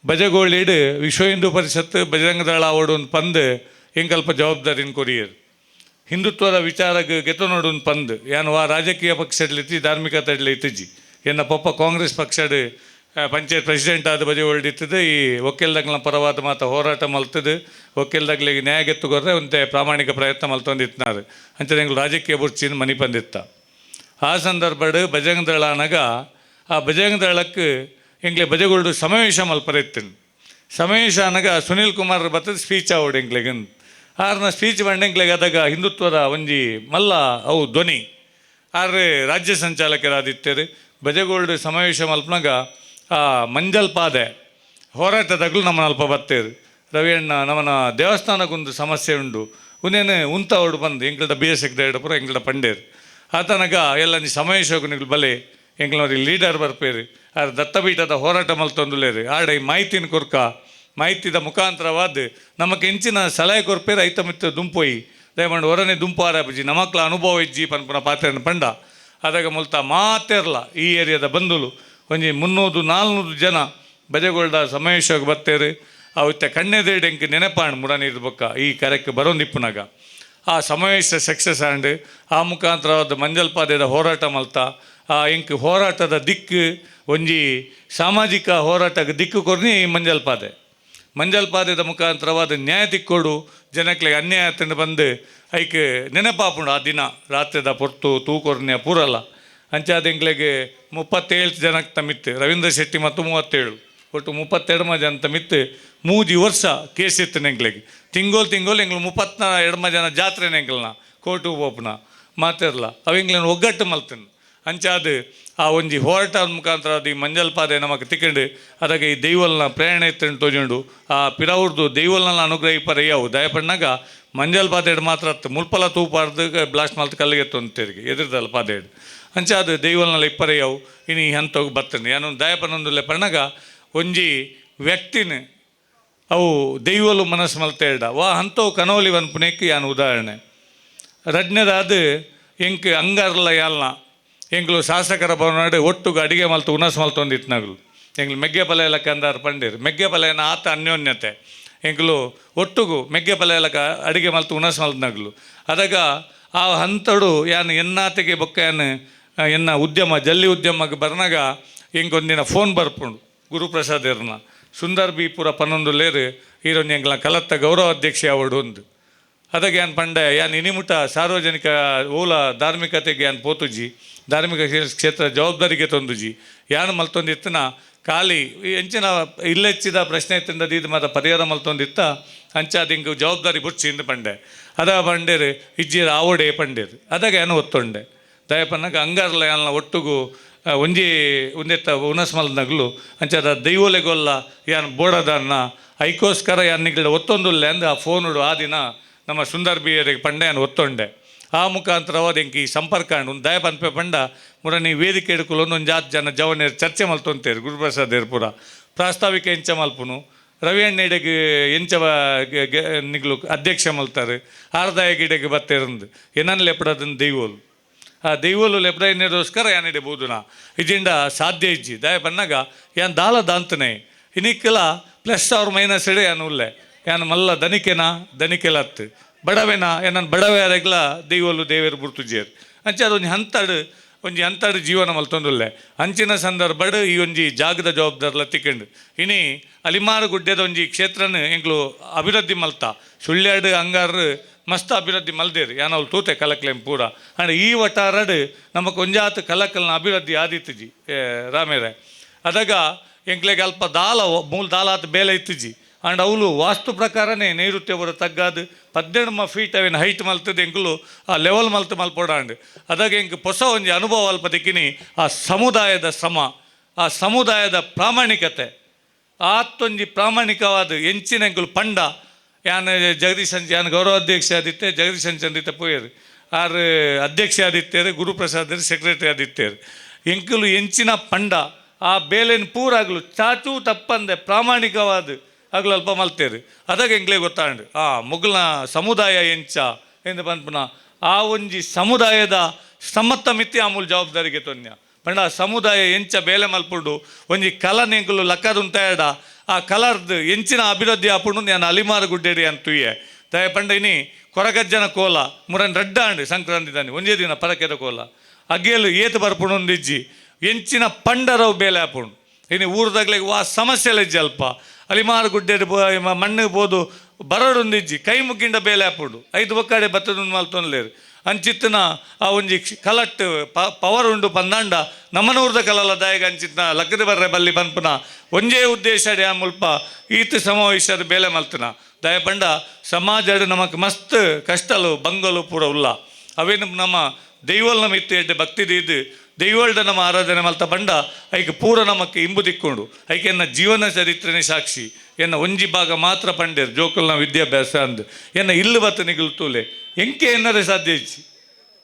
ಬಜಗೋಳಿಡು ವಿಶ್ವ ಹಿಂದೂ ಪರಿಷತ್ ಬಜರಂಗ ದಳ ಆವೊಂದು ಪಂದ್ ಎಂಕಲ್ಪ ಜವಾಬ್ದಾರಿನ ಕೊರಿಯರು ಹಿಂದುತ್ವದ ವಿಚಾರಕ್ಕೆ ಗೆತ್ತು ನೋಡೊಂದು ಪಂದ್ ಏನು ರಾಜಕೀಯ ಪಕ್ಷಡ್ಲಿತ್ತಿ ಧಾರ್ಮಿಕತೆಡ್ಲಿ ಇತ್ತಿಜ್ಜಿ ಎನ್ನ ಪಪ್ಪ ಕಾಂಗ್ರೆಸ್ ಪಕ್ಷಡ್ ಪಂಚಾಯತ್ ಪ್ರೆಸಿಡೆಂಟ್ ಆದ ಬಜೆ ಹೊಲ್ಡಿತ್ತದು ಈ ಒಕ್ಕೆಲ್ದಾಗ್ಲ ಪರವಾದ ಮಾತ ಹೋರಾಟ ಮಲ್ತದು ಒಕ್ಕೆಲ್ದಾಗ್ಲಿಗೆ ನ್ಯಾಯ ಗೆತ್ತುಗೊರ್ರೆ ಒಂತೆ ಪ್ರಾಮಾಣಿಕ ಪ್ರಯತ್ನ ಮಲ್ತೊಂದಿತ್ನಾರು ಅಂಚೆ ಎಂಗ್ಲು ರಾಜಕೀಯ ಬುರ್ಚಿನ ಮನಿ ಪಂದಿತ್ತ ಆ ಸಂದರ್ಭಡ್ ಬಜರಂಗ ದಳ ಅನಗ ಆ ಬಜರಂಗ ದಳಕ್ಕೆ ಎಂಗ್ಲೆ ಬಜೆಗೋಲ್ಡು ಸಮಾವೇಶ ಮಲ್ಪರೆತ್ತಿನ ಸಮಾವೇಶ ಅನಗ ಸುನೀಲ್ ಕುಮಾರ್ ಬತ್ತದ ಸ್ಪೀಚ್ ಆವಡು ಎಂಗ್ಲೆಗಂದು ಆರ್ನ ಸ್ಪೀಚ್ ಬಂಡೆಂಗ್ಲೆಗೆ ಅದಾಗ ಹಿಂದುತ್ವದ ಒಂಜಿ ಮಲ್ಲ ಅವು ಧ್ವನಿ ಆರ್ರೆ ರಾಜ್ಯ ಸಂಚಾಲಕರಾದಿತ್ತರು ಬಜೆಗೋಲ್ಡು ಸಮಾವೇಶ ಮಲ್ಪನಾಗ ಆ ಮಂಜಲ್ ಪಾದೆ ಹೋರಾಟದಾಗಲೂ ನಮ್ಮನ್ನ ಅಲ್ಪ ಬತ್ತೇರು ರವಿಯಣ್ಣ ನಮ್ಮನ ದೇವಸ್ಥಾನಕ್ಕೊಂದು ಸಮಸ್ಯೆ ಉಂಡು ಉನೇನು ಉಂತ ಹೊಡು ಬಂದು ಎಂಗ್ಲದ BS ಎಕ್ದಾಡ ಪುರ ಎಂಗ್ಲದ ಪಂಡೇರು ಆತನಗ ಎಲ್ಲ ನೀ ಸಮಾವೇಶಕ್ಕೂ ನಿಗ್ಲು ಬಲೆ ಎಂಗ್ಲವ್ರಿಗೆ ಲೀಡರ್ ಬರ್ಪೇರು ಆದ್ರೆ ದತ್ತಪೀಠದ ಹೋರಾಟ ಮಲ್ತೊಂದುಲೇರು ಆಡ ಈ ಮಾಹಿತಿನ ಕೊರ್ಕ ಮಾಹಿತಿದ ಮುಖಾಂತರವಾದ ನಮಗೆ ಹೆಂಚಿನ ಸಲಹೆ ಕೊರ್ಪೇರು ಐತ ಮಿತ್ತ ದುಂಪೋಯಿ ದಯಮಾಡಿ ಹೊರನೆ ದುಂಪಾರ ಬಜ್ಜಿ ನಮಕ್ಲ ಅನುಭವ ಇಜ್ಜಿ ಪನ್ಪುನ ಪಾತ್ರೆನ ಪಂಡ ಅದಾಗ ಮುಲ್ತ ಮಾತೇರ್ಲ ಈ ಏರಿಯಾದ ಬಂದುಲು ಒಂಜಿ 300-400 ಜನ ಬಜೆಗೋಲ್ಡ ಸಮಾವೇಶಕ್ಕೆ ಬರ್ತೇರು ಅವತ್ತೆ ಕಣ್ಣೆದೇಡು ಎಂಕ್ ನೆನಪಾಂಡು ಮುಡನೀರ್ದ ಬೊಕ್ಕ ಈ ಕಾರ್ಯಕ್ಕೆ ಬರೋಂದಿಪ್ಪುನಾಗ ಆ ಸಮಾವೇಶ ಸಕ್ಸಸ್ ಆಂಡ್ ಆ ಮುಖಾಂತರವಾದ ಮಂಜಲ್ ಪಾದೆದ ಹೋರಾಟ ಮಲ್ತ ಆ ಎಂಕ್ ಹೋರಾಟದ ದಿಕ್ಕು ಒಂಜಿ ಸಾಮಾಜಿಕ ಹೋರಾಟಕ್ಕೆ ದಿಕ್ಕು ಕೊರ್ನಿ ಮಂಜಲ್ ಪಾದೆದ ಮುಖಾಂತರವಾದ ನ್ಯಾಯ ದಿಕ್ಕೋಡು ಜನಕ್ಕೆ ಅನ್ಯಾಯ ತಂದು ಬಂದು ಐಕ್ ನೆನಪಾಪುಂಡು ಆ ದಿನ ರಾತ್ರಿದ ಪೊರ್ತು ತೂಕೊರ್ನ್ಯ ಪೂರಲ್ಲ ಅಂಚಾದ ಎಂಗ್ಲೆಗೆ 37 ಜನಕ್ಕೆ ತಮ್ಮಿತ್ತು ರವೀಂದ್ರ ಶೆಟ್ಟಿ ಮತ್ತು 37 ಒಟ್ಟು 32 ಜನ ತಮ್ಮಿತ್ತು 3 ವರ್ಷ ಕೇಸ್ ಇತ್ತು ಎಂಗ್ಲೆಗೆ ತಿಂಗೋಲ್ ಎಂಗ್ಲು 32 ಜನ ಜಾತ್ರೆನ ಎಂಗ್ಲನ ಕೋರ್ಟು ಓಪನ ಮಾತಿರಲ್ಲ ಅವು ಎಂಗ್ಲನ್ನು ಒಗ್ಗಟ್ಟು ಮಲ್ತನು ಅಂಚಾದ ಆ ಒಂಜಿ ಹೋರಾಟ ಮುಖಾಂತರ ಅದು ಈ ಮಂಜಲ್ ಪಾದೆ ನಮಗೆ ತಿಕ್ಕೊಂಡು ಅದಾಗೆ ಈ ದೈವಲ್ನ ಪ್ರೇರಣ ಎತ್ತಂಡು ತೋಜುಂಡು ಆ ಪಿರಾವ್ರದ್ದು ದೈವಲ್ನ ಅನುಗ್ರಹ ಇಪ್ಪರಯ್ಯವು ದಯಪಣ್ಣಾಗ ಮಂಜಲ್ ಪಾದೇಡು ಮಾತ್ರ ಮುಲ್ಪಲ ತೂಪಾರ್ದು ಬ್ಲಾಸ್ಟ್ ಮಲ್ತು ಕಲ್ಲಿಗೆ ತೊಂತೇರಿಗೆ ಎದುರ್ದಲ್ಲ ಪಾದೇಡು ಅಂಚಾದ ದೈವಲ್ನೆಲ್ಲ ಇಪ್ಪರಯ್ಯವು ಇನ್ನು ಈ ಹಂತೋಗಿ ಬರ್ತಂಡು ಏನೋ ದಯಪನ್ನೊಂದುಲ್ಲೆ ಪಣ್ಣಾಗ ಒಂಜಿ ವ್ಯಕ್ತಿನ ಅವು ದೈವಲು ಮನಸ್ಸು ಮಲ್ತೇಡ ವಾ ಹಂತವು ಕನೋಲಿ ಒಂದು ಪುಣ್ಯಕ್ಕೆ ಯಾನು ಉದಾಹರಣೆ ರಡ್ನೆದಾದ ಎಂಕ್ ಅಂಗಾರಲ್ಲ ಯಾಲ್ನ ಎಂಗ್ಲು ಶಾಸಕರ ಭವನ ಒಟ್ಟುಗ ಅಡಿಗೆ ಮಲ್ತು ಉನಸ್ ಮಲ್ತೊಂದಿತ್ತು ನಗಲು ಎಂಗ್ಲು ಮೆಗ್ಗೆ ಪಲ ಎಲ್ಲ ಕಂದಾರ ಪಂಡೀರು ಮೆಗ್ಗೆ ಪಲೆಯನ ಆತ ಅನ್ಯೋನ್ಯತೆ ಎಂಗ್ಲು ಒಟ್ಟುಗು ಮೆಗ್ಗೆ ಪಲ ಎಲ್ಲ ಅಡಿಗೆ ಮಲ್ತು ಉನಸ್ ಮಲ್ತ ನಗಲು ಅದಾಗ ಆ ಹಂತಡು ಯಾನು ಎನ್ನಾತೆಗೆ ಬೊಕ್ಕ ಯಾನು ಎನ್ನ ಉದ್ಯಮ ಜಲ್ಲಿ ಉದ್ಯಮಕ್ಕೆ ಬರ್ನಾಗ ಎಂಗೊಂದಿನ ಫೋನ್ ಬರ್ಪುಂಡು ಗುರುಪ್ರಸಾದ್ ಇರ್ನ ಸುಂದರ್ ಬಿ ಪುರ 11 ಲೇರು ಈರೊಂದು ಎಂಗ್ಲ ಕಲತ್ತ ಗೌರವ ಅಧ್ಯಕ್ಷ ಅವಡು ಒಂದು ಅದಕ್ಕೆ ಏನು ಪಂಡೆ ಯಾನ್ ಇನಿಮುಟ ಸಾರ್ವಜನಿಕ ಓಲ ಧಾರ್ಮಿಕತೆಗೆ ಯಾನ್ ಪೋತುಜಿ ಧಾರ್ಮಿಕ ಕ್ಷೇತ್ರ ಜವಾಬ್ದಾರಿಗೆ ತಂದುಜಿ ಯಾನು ಮಲ್ತೊಂದಿತ್ತನ ಖಾಲಿ ಎಂಚಿನ ಇಲ್ಲೆಚ್ಚಿದ ಪ್ರಶ್ನೆ ಇತ್ತಿಂದ ದೀದು ಮಾತ ಪರಿಹಾರ ಮಲ್ತೊಂದಿತ್ತ ಅಂಚಾದ ಹಿಂಗೆ ಜವಾಬ್ದಾರಿ ಬುಡ್ಚಿ ಇಂದು ಪಂಡೆ ಅದ ಪಂಡೇರು ಇಜ್ಜಿರ ಆವಡೆ ಪಂಡೇರು ಅದಾಗ ಏನು ಒತ್ತೊಂಡೆ ದಯಪನ್ನಾಗ ಅಂಗಾರ್ಲ ಯಾನ ಒಟ್ಟುಗು ಒಂಜಿ ಒಂದೆತ್ತ ಉನಸ್ಮಲ್ ನಗಲು ಅಂಚಾದ ದೈವಲೆಗೊಲ್ಲ ಯಾನ್ ಬೋಡದನ್ನ ಐಕೋಸ್ಕರ ಯಾನಿಗಳ ಒತ್ತೊಂದುಲ್ಲೆ ಅಂದು ಆ ಫೋನುಡು ಆ ದಿನ ನಮ್ಮ ಸುಂದರ್ ಬಿಯರಿಗೆ ಪಂಡೆ ಯಾನು ಒತ್ತೊಂಡೆ ಆ ಮುಖಾಂತರವಾದ ಎಂಕಿ ಸಂಪರ್ಕ ಒಂದು ದಯ ಪನ್ಪೆ ಪಂಡ ಮುರನಿ ವೇದಿಕೆ ಹಿಡ್ಕೊಳ್ಳೋ ಒಂದು ಜಾತ್ ಜನ ಜವನೇರು ಚರ್ಚೆ ಮಲ್ತೊಂತೇರು ಗುರುಪ್ರಸಾದ್ ಏರ್ಪುರ ಪ್ರಾಸ್ತಾವಿಕ ಎಂಚ ಮಲ್ಪುನು ರವಿ ಅಣ್ಣೆಡೆಗೆ ಎಂಚ ನಿಗ್ಲು ಅಧ್ಯಕ್ಷ ಮಲ್ತಾರೆ ಆರ್ದಾಯ ಗಿಡಗೆ ಬತ್ತೇರಂದು ಏನನ್ನು ಲೆಪಡದನ್ನು ದೈವೋಲು ಆ ದೈವೋಲು ಲೆಪಡೋಸ್ಕರ ಯಾನಿಡೆ ಬೋದುನಾ ಇಜಿಂಡ ಸಾಧ್ಯ ಇಜ್ಜಿ ದಯ ಪನ್ನಾಗ ಯಾನ್ ದಾಲ ದಾಂತನೆ ಇನಿಕ್ಕೆಲ ಪ್ಲಸ್ ಅವ್ರ ಮೈನಸ್ ಇಡೆ ಯಾನು ಉಲ್ಲೆ ಯಾನು ಮಲ್ಲ ದನಿಕೆಲತ್ತು ಬಡವೆನ ಏನನ್ನು ಬಡವೆ ಯಾರೆಗ್ಲ ದೈವೋಲು ದೇವೇರು ಬುರ್ತುಜೇರು ಅಂಚೆ ಅದೊಂದು ಹಂತಡು ಜೀವನ ಮಲ್ತೊಂದುಲ್ಲೆ ಅಂಚಿನ ಸಂದರ್ಭಡ್ ಈ ಒಂಜಿ ಜಾಗದ ಜವಾಬ್ದಾರ್ಲ ತಿಕ್ಕಂಡು ಇನಿ ಅಲಿಮಾರು ಗುಡ್ಡೆದ ಒಂಜಿ ಕ್ಷೇತ್ರನ ಎಂಗ್ಲು ಅಭಿವೃದ್ಧಿ ಮಲ್ತ ಸುಳ್ಳ್ಯಾಡು ಅಂಗಾರ ಮಸ್ತ್ ಅಭಿವೃದ್ಧಿ ಮಲ್ದೇರು ಯಾನವ್ಲು ತೂತೆ ಕಲಕ್ಲೆಂ ಪೂರ ಅಂಡ್ ಈ ವಟಾರಡ್ ನಮಗೆ ಒಂಜಾತು ಕಲಕಲ್ನ ಅಭಿವೃದ್ಧಿ ಆದಿತ್ತುಜಿ ರಾಮೇರೆ ಅದಾಗ ಎಂಕ್ಲೆಗೆ ಅಲ್ಪ ಮೂಲ ದಾಲಾತ್ ಬೇಲೆ ಇತ್ತುಜಿ ಅಂಡ್ ಅವಳು ವಾಸ್ತು ಪ್ರಕಾರನೇ ನೈಋತ್ಯ ಬರೋ ತಗ್ಗಾದು 12 ಫೀಟ್ ಅವೇನು ಹೈಟ್ ಮಲ್ತದೆ ಎಂಕುಲು ಆ ಲೆವೆಲ್ ಮಲ್ಪೋಡಾಂಡ್ ಅದಾಗ ಎಂಕ್ ಹೊಸ ಒಂಜಿ ಅನುಭವ ಅಲ್ಪ ದಿಕ್ಕಿನಿ ಆ ಸಮುದಾಯದ ಶ್ರಮ ಆ ಸಮುದಾಯದ ಪ್ರಾಮಾಣಿಕತೆ ಆತ್ತೊಂಜಿ ಪ್ರಾಮಾಣಿಕವಾದ ಎಂಚಿನ ಎಂಕುಲು ಪಂಡ ಯಾನ್ ಜಗದೀಶ್ ಯಾನ್ ಗೌರವಾಧ್ಯಕ್ಷ ಆದಿತ್ತೆ ಜಗದೀಶ್ ಅಂದಿತ್ತೆ ಪೋಯರು ಆರು ಅಧ್ಯಕ್ಷ ಆದಿತ್ತೇರು ಗುರುಪ್ರಸಾದ್ ಸೆಕ್ರೆಟರಿ ಆದಿತ್ತೇರು ಎಂಕುಲು ಎಂಚಿನ ಪಂಡ ಆ ಬೇಲೆನ ಪೂರಾಗ್ಲು ಚಾಚೂ ತಪ್ಪಂದೆ ಪ್ರಾಮಾಣಿಕವಾದ ಆಗ್ಲು ಅಲ್ಪ ಮಲ್ತೇರು ಅದಾಗ ಎಂಗ್ಲೇ ಗೊತ್ತಾಂಡು ಮುಗ್ಲನ ಸಮುದಾಯ ಎಂಚ ಎಂದು ಬಂದ್ಪುನ ಆ ಒಂಜಿ ಸಮುದಾಯದ ಸಮತ್ತ ಮಿತಿ ಆಮೂಲ್ ಜವಾಬ್ದಾರಿಗೆ ತೊನ್ಯ ಪಂಡ ಆ ಸಮುದಾಯ ಎಂಚ ಬೇಲೆ ಮಲ್ಪುಂಡು ಒಂಜಿ ಕಲನ್ ಎಂಕುಲು ಲಕ್ಕದುಂತಾಯಡ ಆ ಕಲರ್ದು ಎಂಚಿನ ಅಭಿವೃದ್ಧಿ ಆಪುಂಡು ನಾನು ಅಲಿಮಾರು ಗುಡ್ಡೇಡಿ ಅಂತುಯೆ ದಯ ಪಂಡ ಇನಿ ಕೊರಗಜ್ಜನ ಕೋಲ ಮುರನ್ ರಡ್ಡಾಂಡು ಸಂಕ್ರಾಂತಿ ದಾನಿ ಒಂಜೇ ದಿನ ಪರಕೆದ ಕೋಲ ಅಗ್ಗೇಲು ಏತು ಬರ್ಪುಂಡು ಒಂದಿಜ್ಜಿ ಎಂಚಿನ ಪಂಡರವು ಬೇಲೆ ಆಪುಂಡು ಇನ್ನು ಊರದಾಗ್ಲಿಗೆ ವಾ ಸಮಸ್ಯೆ ಇಜ್ಜಿ ಅಲ್ಪ ಅಲಿಮಾರು ಗುಡ್ಡೆ ಮಣ್ಣಿಗೆ ಬೋದು ಬರಡೊಂದಿಜ್ಜಿ ಕೈ ಮುಗ್ಗಿಂಡ ಬೇಲೆ ಹಾಪುಡು 5 ಒಕ್ಕಡೆ ಬತ್ತದ ಮಲ್ತೊನ್ಲೇರು ಅಂಚಿತ್ತನ ಆ ಒಂಜಿ ಕಲಟ್ ಪವರ್ ಉಂಡು ಪಂದಾಂಡ ನಮ್ಮನೂರ್ದ ಕಲಲ ದಾಯಗ ಅಂಚಿತ್ನ ಲಕ್ಕದ ಬರ್ರೆ ಬಲ್ಲಿ ಪನ್ಪುನ ಒಂಜೇ ಉದ್ದೇಶ ಆ ಮುಲ್ಪ ಈತ ಸಮಾವೇಶದ ಬೇಲೆ ಮಲ್ತನ ದಯ ಪಂಡ ಸಮಾಜ ನಮಕ್ ಮಸ್ತ್ ಕಷ್ಟಲು ಬಂಗಲು ಪೂರ ಉಲ್ಲ ಅವೇನು ನಮ್ಮ ದೈವಲ್ನ ಮಿತ್ತು ಎಡ್ಡೆ ಭಕ್ತಿ ದೀದು ದೈವಲ್ಡ ನಮ್ಮ ಆರಾಧನೆ ಮಲ್ತ ಬಂಡ ಐಕೆ ಪೂರ ನಮಕ್ಕೆ ಇಂಬು ದಿಕ್ಕೊಂಡು ಐಕೆ ಎನ್ನ ಜೀವನ ಚರಿತ್ರೆನೇ ಸಾಕ್ಷಿ ಎನ್ನ ಒಂಜಿ ಭಾಗ ಮಾತ್ರ ಪಂಡೇರು ಜೋಕಲ್ನ ವಿದ್ಯಾಭ್ಯಾಸ ಅಂದು ಎನ್ನ ಇಲ್ಲು ಬತ್ತ ನಿಗಲು ತೂಲೆ ಎಂಕೆ ಎನ್ನರೆ ಸಾಧ್ಯ ಇಜ್ಜಿ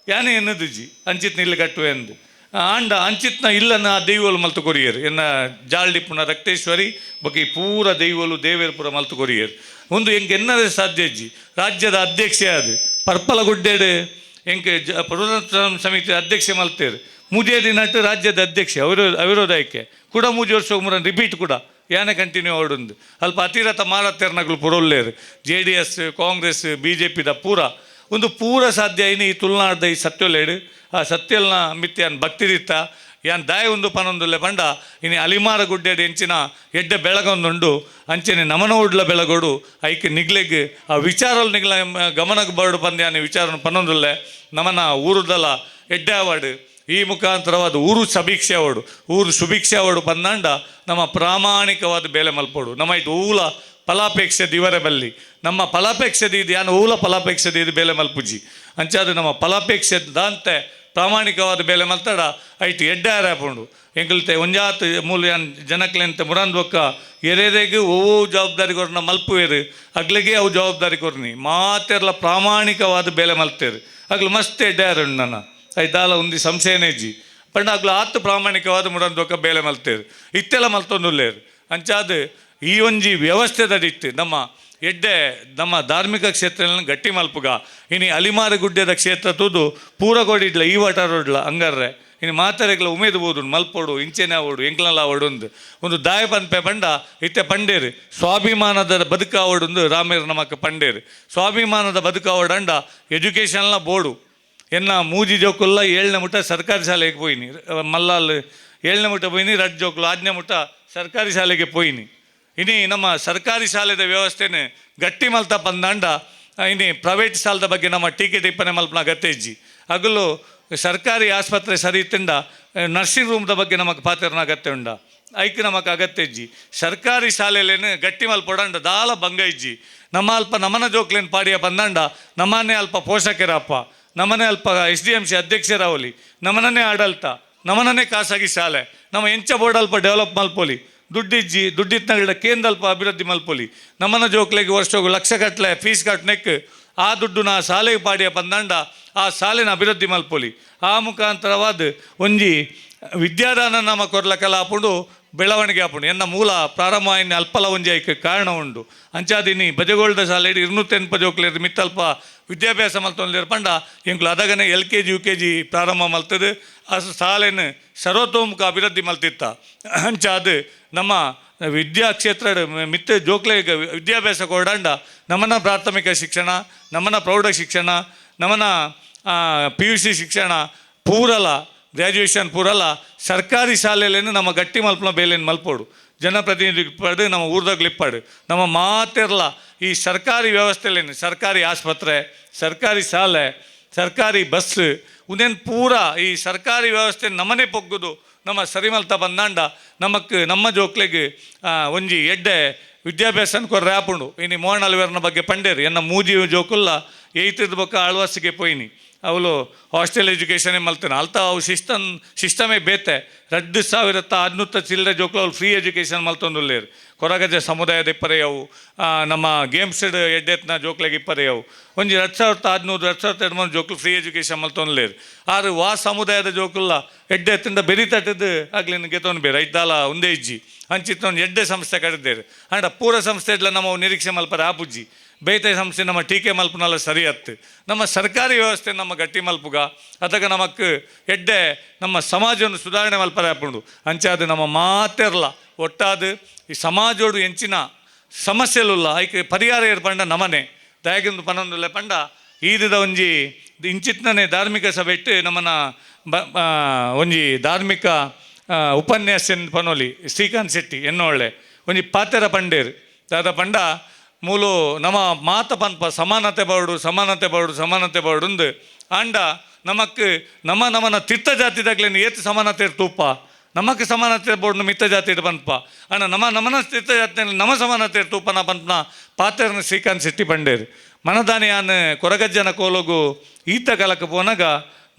ಯಾನೇ ಎನ್ನದುಜ್ಜಿ ಅಂಚಿತ್ನ ಇಲ್ಲಿ ಕಟ್ಟುವೆ ಅಂದು ಆಂಡ ಅಂಚಿತ್ನ ಇಲ್ಲನ ದೈವಲು ಮಲ್ತು ಕೊರಿಯರು ಎನ್ನ ಜಾಳ್ಡಿಪ್ಪುನ ರಕ್ತೇಶ್ವರಿ ಬೊಕ್ಕೆ ಪೂರ ದೈವಲು ದೇವೇರು ಪೂರ ಮಲ್ತು ಕೊರಿಯರು ಒಂದು ಎಂಗೆ ಎನ್ನರೆ ಸಾಧ್ಯ ಇಜ್ಜಿ ರಾಜ್ಯದ ಅಧ್ಯಕ್ಷೆ ಅದು ಪರ್ಪಲ ಗುಡ್ಡೇಡು ಎಂಕೆ ಪುನರುತ್ಥಾನ ಸಮಿತಿ ಅಧ್ಯಕ್ಷೆ ಮಲ್ತೇರು ಮುಜೆ ದಿನಟ್ಟು ರಾಜ್ಯದ ಅಧ್ಯಕ್ಷೆ ಅವಿರೋಧಕ್ಕೆ ಕೂಡ ಮೂಜಿ ವರ್ಷ ಮುರನ್ ರಿಪೀಟ್ ಕೂಡ ಯಾನೇ ಕಂಟಿನ್ಯೂ ಆವಡುಂದು ಅಲ್ಪ ಅತಿರಥ ಮಾರತ್ತೇರ್ನಗಳು ಪುರೊಲ್ಲೇರು JDS ಕಾಂಗ್ರೆಸ್ BJP ಪೂರ ಒಂದು ಪೂರ ಸಾಧ್ಯ ಇನ್ನು ಈ ತುಳುನಾಡ್ದ ಈ ಸತ್ಯಲೇಡು ಆ ಸತ್ಯಲ್ನ ಮಿತ್ಯಾನ್ ಭಕ್ತಿರಿತ್ತ ಯಾನ್ ದಾಯ ಒಂದು ಪನೊಂದುಲ್ಲೆ ಪಂಡ ಇನ್ನು ಅಲಿಮಾರ ಗುಡ್ಡೆಡು ಎಂಚಿನ ಎಡ್ಡೆ ಬೆಳಗೊಂದುಂಡು ಅಂಚೆನೆ ನಮನ ಉಡ್ಲ ಬೆಳಗೋಡು ಐಕೆ ನಿಗ್ಲೆಗ್ ಆ ವಿಚಾರಲ್ ನಿಗ್ಲ ಗಮನಕ್ಕೆ ಬರ್ಡು ಪಂದ್ಯಾನೆ ವಿಚಾರ ಪನೊಂದುಲ್ಲೆ ನಮನ ಊರುದಲ ಎಡ್ಡೆ ಅವಾರ್ಡು ಈ ಮುಖಾಂತರವಾದ ಊರು ಸಮೀಕ್ಷೆ ಅವಡು ಊರು ಸುಭಿಕ್ಷೆ ಅವಡು ಪಂದಾಂಡ ನಮ್ಮ ಪ್ರಾಮಾಣಿಕವಾದ ಬೇಲೆ ಮಲ್ಪೋಡು ನಮ್ಮ ಇದು ಊಲ ಫಲಾಪೇಕ್ಷೆ ದಿವರೆ ಬಲ್ಲಿ ನಮ್ಮ ಫಲಾಪೇಕ್ಷೆ ಇದು ಯಾನು ಊಲ ಫಲಾಪೇಕ್ಷೆ ಇದು ಬೇಲೆ ಮಲ್ಪುಜಿ ಅಂಚಾದ ನಮ್ಮ ಫಲಾಪೇಕ್ಷೆ ದಾಂತೆ ಪ್ರಾಮಾಣಿಕವಾದ ಬೇಲೆ ಮಲ್ತಾಡ ಐಟು ಎಡ್ಡೆ ಹಾಪುಂಡು ಎಂಗಲ್ತೆ ಒಂಜಾತ್ ಮೂಲ ಯಾನ್ ಜನಕ್ಲೆಂತೆ ಮುರಂದ್ ಒಕ್ಕ ಎರೆದೆಗೆ ಓವು ಜವಾಬ್ದಾರಿ ಕೊರ್ನ ಮಲ್ಪುವೇರು ಅಗ್ಲಿಗೆ ಅವು ಜವಾಬ್ದಾರಿ ಕೊರ್ನಿ ಮಾತೆರ್ಲ ಪ್ರಾಮಾಣಿಕವಾದ ಬೇಲೆ ಮಲ್ತೇರು ಅಗ್ಲು ಮಸ್ತ್ ಎಡ್ಡೆ ಹಾರುಂಡು ನನ್ನ ಐದಾಲ ಒಂದು ಸಂಶಯನೇ ಇಜ್ಜಿ ಪಂಡ ಆಗ್ಲು ಆತ್ತು ಪ್ರಾಮಾಣಿಕವಾದ ಮುರಂದೊಕ್ಕ ಬೇಲೆ ಮಲ್ತೇರು ಇತ್ತೆಲ್ಲ ಮಲ್ತೊಂದುಲ್ಲೇರು ಅಂಚಾದ ಈ ಒಂಜಿ ವ್ಯವಸ್ಥೆದಡಿತ್ತು ನಮ್ಮ ಎಡ್ಡೆ ನಮ್ಮ ಧಾರ್ಮಿಕ ಕ್ಷೇತ್ರಗಳನ್ನು ಗಟ್ಟಿ ಮಲ್ಪುಗ ಇನ್ನು ಅಲಿಮಾರ ಗುಡ್ಡದ ಕ್ಷೇತ್ರ ತೂದು ಪೂರಗೋಡಿಡ್ಲ ಈ ವಟಾರೋಡ್ಲ ಹಂಗಾರ್ರೆ ಇನ್ನು ಮಾತಾರೆಗ್ಲ ಉಮೇದು ಬೋದು ಮಲ್ಪೋಡು ಇಂಚೆನೆ ಆವೋಡು ಎಂಕ್ಲಲ್ಲ ಆವೊಡು ಒಂದು ದಾಯ ಪನ್ಪೆ ಪಂಡ ಇತ್ತೆ ಪಂಡೇರು ಸ್ವಾಭಿಮಾನದ ಬದುಕಾವೊಡು ರಾಮೇರು ನಮಕ್ಕೆ ಪಂಡೇರು ಸ್ವಾಭಿಮಾನದ ಬದುಕಾವೋಡಂಡ ಎಜುಕೇಷನ್ಲ ಬೋರ್ಡು ಎನ್ನ ಮೂಜಿ ಜೋಕುಲ್ಲ 7ನೇ ಮುಟ ಸರ್ಕಾರಿ ಶಾಲೆಗೆ ಪೋಯಿನಿ ಮಲ್ಲಾಲ್ 7ನೇ ಮುಟ ಪೋಯಿನಿ ರಡ್ ಜೋಕುಲು 8ನೇ ಮುಟ ಸರ್ಕಾರಿ ಶಾಲೆಗೆ ಪೋಯಿನಿ ಇನಿ ನಮ್ಮ ಸರ್ಕಾರಿ ಶಾಲೆದ ವ್ಯವಸ್ಥೆನೇ ಗಟ್ಟಿ ಮಲ್ತ ಪಂದಾಂಡ ಇನ್ನು ಪ್ರೈವೇಟ್ ಸಾಲದ ಬಗ್ಗೆ ನಮ್ಮ ಟೀಕೆ ಟಿಪ್ಪಣಿ ಮಲ್ಪನ ಅಗತ್ಯ ಇಜ್ಜಿ ಅಗಲು ಸರ್ಕಾರಿ ಆಸ್ಪತ್ರೆ ಸರಿ ಇತ್ತಿಂದ ನರ್ಸಿಂಗ್ ರೂಮ್ದ ಬಗ್ಗೆ ನಮಗೆ ಪಾತ್ರನ ಅಗತ್ಯ ಉಂಡ ಐಕ್ ನಮಗೆ ಅಗತ್ಯ ಇಜ್ಜಿ ಸರ್ಕಾರಿ ಶಾಲೆಲೇನು ಗಟ್ಟಿ ಮಲ್ಪೊಡಂಡ ದಾಲ ಭಂಗ ಇಜ್ಜಿ ನಮ್ಮ ಅಲ್ಪ ನಮ್ಮನ ಜೋಕ್ಲೇನು ಪಾಡಿಯ ಬಂದಂಡ ನಮ್ಮನ್ನೇ ಅಲ್ಪ ಪೋಷಕರಪ್ಪ ನಮ್ಮನೆ ಅಲ್ಪ SDMC ಅಧ್ಯಕ್ಷರಾವಲಿ ನಮ್ಮನೇ ಆಡಳಿತ ನಮ್ಮನೇ ಖಾಸಗಿ ಶಾಲೆ ನಮ್ಮ ಎಂಚ ಬೋರ್ಡ್ ಅಲ್ಪ ಡೆವಲಪ್ ಮಲ್ಪೊಲಿ ದುಡ್ಡಿಜ್ಜಿ ದುಡ್ಡಿತ್ನಗಳ ಕೇಂದ್ರ ಅಲ್ಪ ಅಭಿವೃದ್ಧಿ ಮಲ್ಪೊಲಿ ನಮ್ಮನ ಜೋಕ್ಲೆಗೆ ವರ್ಷಕ್ಕೆ ಲಕ್ಷ ಕಟ್ಲೆ ಫೀಸ್ ಕಟ್ನೆಕ್ ಆ ದುಡ್ಡು ನಾ ಶಾಲೆಗೆ ಪಾಡಿಯ ಬಂದಂಡ ಆ ಶಾಲೆನ ಅಭಿವೃದ್ಧಿ ಮಲ್ಪೊಲಿ ಆ ಮುಖಾಂತರವಾದ ಒಂಜಿ ವಿದ್ಯಾದಾನ ನಮ್ಮ ಕೊರ್ಲಕಲ್ಲ ಆಪುಂಡು ಬೆಳವಣಿಗೆ ಆಪುಂಡು ಎನ್ನ ಮೂಲ ಪ್ರಾರಂಭ ಇನ್ನು ಅಲ್ಪಲ ಒಂಜಿ ಐಕೆ ಕಾರಣ ಉಂಡು ಅಂಚಾದಿನಿ ಬಜಗೋಲ್ಡ ಶಾಲೆ ಇರ್ನೂತ್ತೆನ್ಪ ಜೋಕ್ಲೇರು ಮಿತ್ತಲ್ಪ ವಿದ್ಯಾಭ್ಯಾಸ ಮಲ್ತೊಂದಿರ ಪಂಡ ಎಂಕ್ಲು ಅದಗನೆ LKG UKG ಪ್ರಾರಂಭ ಮಲ್ತದು ಆ ಶಾಲೆನ ಸರ್ವತೋಮುಖ ಅಭಿವೃದ್ಧಿ ಮಲ್ತಿತ್ತ ಅಂಚಾದ ನಮ್ಮ ವಿದ್ಯಾ ಕ್ಷೇತ್ರ ಮಿತ್ತ ಜೋಕ್ಲೆ ವಿದ್ಯಾಭ್ಯಾಸ ಕೊಡಂಡ ನಮ್ಮನ ಪ್ರಾಥಮಿಕ ಶಿಕ್ಷಣ ನಮ್ಮನ ಪ್ರೌಢ ಶಿಕ್ಷಣ ನಮ್ಮನ PUC ಶಿಕ್ಷಣ ಪೂರಲ ಗ್ರ್ಯಾಜುಯೇಷನ್ ಪೂರಲ್ಲ ಸರ್ಕಾರಿ ಶಾಲೆಯಲ್ಲೇನು ನಮ್ಮ ಗಟ್ಟಿ ಮಲ್ಪನ ಬೇಲೇನು ಮಲ್ಪೋಡು ಜನಪ್ರತಿನಿಧಿ ಇಪ್ಪಾಡು ನಮ್ಮ ಊರ್ದಾಗ ಇಪ್ಪಾಡು ನಮ್ಮ ಮಾತಿರಲ್ಲ ಈ ಸರ್ಕಾರಿ ವ್ಯವಸ್ಥೆಯಲ್ಲೇನು ಸರ್ಕಾರಿ ಆಸ್ಪತ್ರೆ ಸರ್ಕಾರಿ ಶಾಲೆ ಸರ್ಕಾರಿ ಬಸ್ ಉದೇನು ಪೂರ ಈ ಸರ್ಕಾರಿ ವ್ಯವಸ್ಥೆ ನಮ್ಮನೆ ಪೊಗ್ಗುದು ನಮ್ಮ ಸರಿಮಲ್ತ ಬಂದಾಂಡ ನಮ್ಮ ಜೋಕ್ಲೆಗೆ ಒಂಜಿ ಎಡ್ಡೆ ವಿದ್ಯಾಭ್ಯಾಸ ಕೊರ್ರೆ ಆಪುಂಡು ಇನ್ನು ಮೋಹನ್ ಅಲ್ವೇರ್ನ ಬಗ್ಗೆ ಪಂಡೇರು ಎನ್ನ ಮೂಜಿ ಜೋಕುಲ್ಲ ಏಯ್ತದ ಬೊಕ್ಕ ಆಳ್ವಾಸಿಗೆ ಪೋಯ್ನಿ ಅವಳು ಹಾಸ್ಟೆಲ್ ಎಜುಕೇಷನೇ ಮಲ್ತಾನೆ ಅಲ್ತ ಅವು ಸಿಸ್ಟಮೇ ಬೇತೆ 2,600 ಚಿಲ್ಲರೆ ಜೋಕ್ಲು ಅವ್ರು ಫ್ರೀ ಎಜುಕೇಷನ್ ಮಲ್ತೊಂದುಲ್ಲೇರು ಕೊರಗಜ ಸಮುದಾಯದ ಇಪ್ಪರೆಯವು ನಮ್ಮ ಗೇಮ್ಸ್ ಎಡ್ಡೆತ್ನ ಜೋಕ್ಲೆಗೆ ಇಪ್ಪರೆಯವು ಒಂಜಿ 2,600 2,200 ಜೋಕ್ಲು ಫ್ರೀ ಎಜುಕೇಷನ್ ಮಲ್ತೊಂದುಲ್ಲೇರು ಆರು ವಾ ಸಮುದಾಯದ ಜೋಕುಲ್ಲ ಎಡ್ಡೆತ್ತಿಂದ ಬೆರಿತಟ್ಟದು ಆಗ್ಲಿನ ಗೆತ್ತೊಂದು ಬೇರೆ ಐದಾಲ ಒಂದೇ ಇಜ್ಜಿ ಹಂಚಿತ್ತೊಂದು ಎಡ್ಡೆ ಸಂಸ್ಥೆ ಕಟ್ಟಿದ್ದೇರು ಅಂಡ ಪೂರ ಸಂಸ್ಥೆ ಇಡ್ಲ ನಮ್ಮ ನಿರೀಕ್ಷೆ ಮಲ್ಪರೆ ಆಪುಜ್ಜಿ ಬೇತೆ ಸಂಸ್ಥೆ ನಮ್ಮ ಟೀಕೆ ಮಲ್ಪನಲ್ಲ ಸರಿ ಹತ್ತು ನಮ್ಮ ಸರ್ಕಾರಿ ವ್ಯವಸ್ಥೆ ನಮ್ಮ ಗಟ್ಟಿ ಮಲ್ಪುಗ ಅದಕ್ಕೆ ನಮಕ್ ಎಡ್ಡೆ ನಮ್ಮ ಸಮಾಜವನ್ನು ಸುಧಾರಣೆ ಮಲ್ಪರೆ ಹಾಪುಂಡು ಅಂಚಾದ ನಮ್ಮ ಮಾತೆರ್ಲ ಒಟ್ಟಾದ ಈ ಸಮಾಜೋಡು ಎಂಚಿನ ಸಮಸ್ಯೆಲುಲ್ಲ ಐಕೆ ಪರಿಹಾರ ಏರ್ಪಂಡ ನಮನೆ ದಯಗಿಂದು ಪನೊಂದುಲ್ಲೆ ಪಂಡ ಈದಿದ ಒಂಜಿ ಇಂಚಿತ್ನೇ ಧಾರ್ಮಿಕ ಸಭೆ ಇಟ್ಟು ನಮ್ಮನ್ನ ಒಂಜಿ ಧಾರ್ಮಿಕ ಉಪನ್ಯಾಸ ಪನೋಲಿ ಶ್ರೀಕಾಂತ್ ಶೆಟ್ಟಿ ಎನ್ನೊಳ್ಳೆ ಒಂಜಿ ಪಾತೆರ ಪಂಡೇರು ದಾದ ಪಂಡ ಮೂಲು ನಮ್ಮ ಮಾತ ಪನ್ಪ ಸಮಾನತೆ ಬರಡು ಉಂದು ಆಂಡ ನಮಕ್ ನಮ್ಮನ ತಿರ್ತ ಜಾತಿದಾಗ್ಲೇನು ಏತ್ ಸಮಾನತೆ ತೂಪ ನಮಕ್ ಸಮಾನತೆ ಬೋರ್ಡ್ನ ಮಿತ್ತ ಜಾತಿ ಪನ್ಪ ಅಣ್ಣ ನಮ್ಮನ ತಿರ್ತ ಜಾತಿನಲ್ಲಿ ನಮ್ಮ ಸಮಾನತೆ ತೂಪನ ಪನ್ಪನ ಪಾತೆರನ ಶ್ರೀಕಾಂತ್ ಶೆಟ್ಟಿ ಪಂಡೇರು ಮನದಾನಿ ಆನ್ ಕೊರಗಜ್ಜನ ಕೋಲೋಗು ಈತ ಕಾಲಕ್ಕೆ ಪೋನಾಗ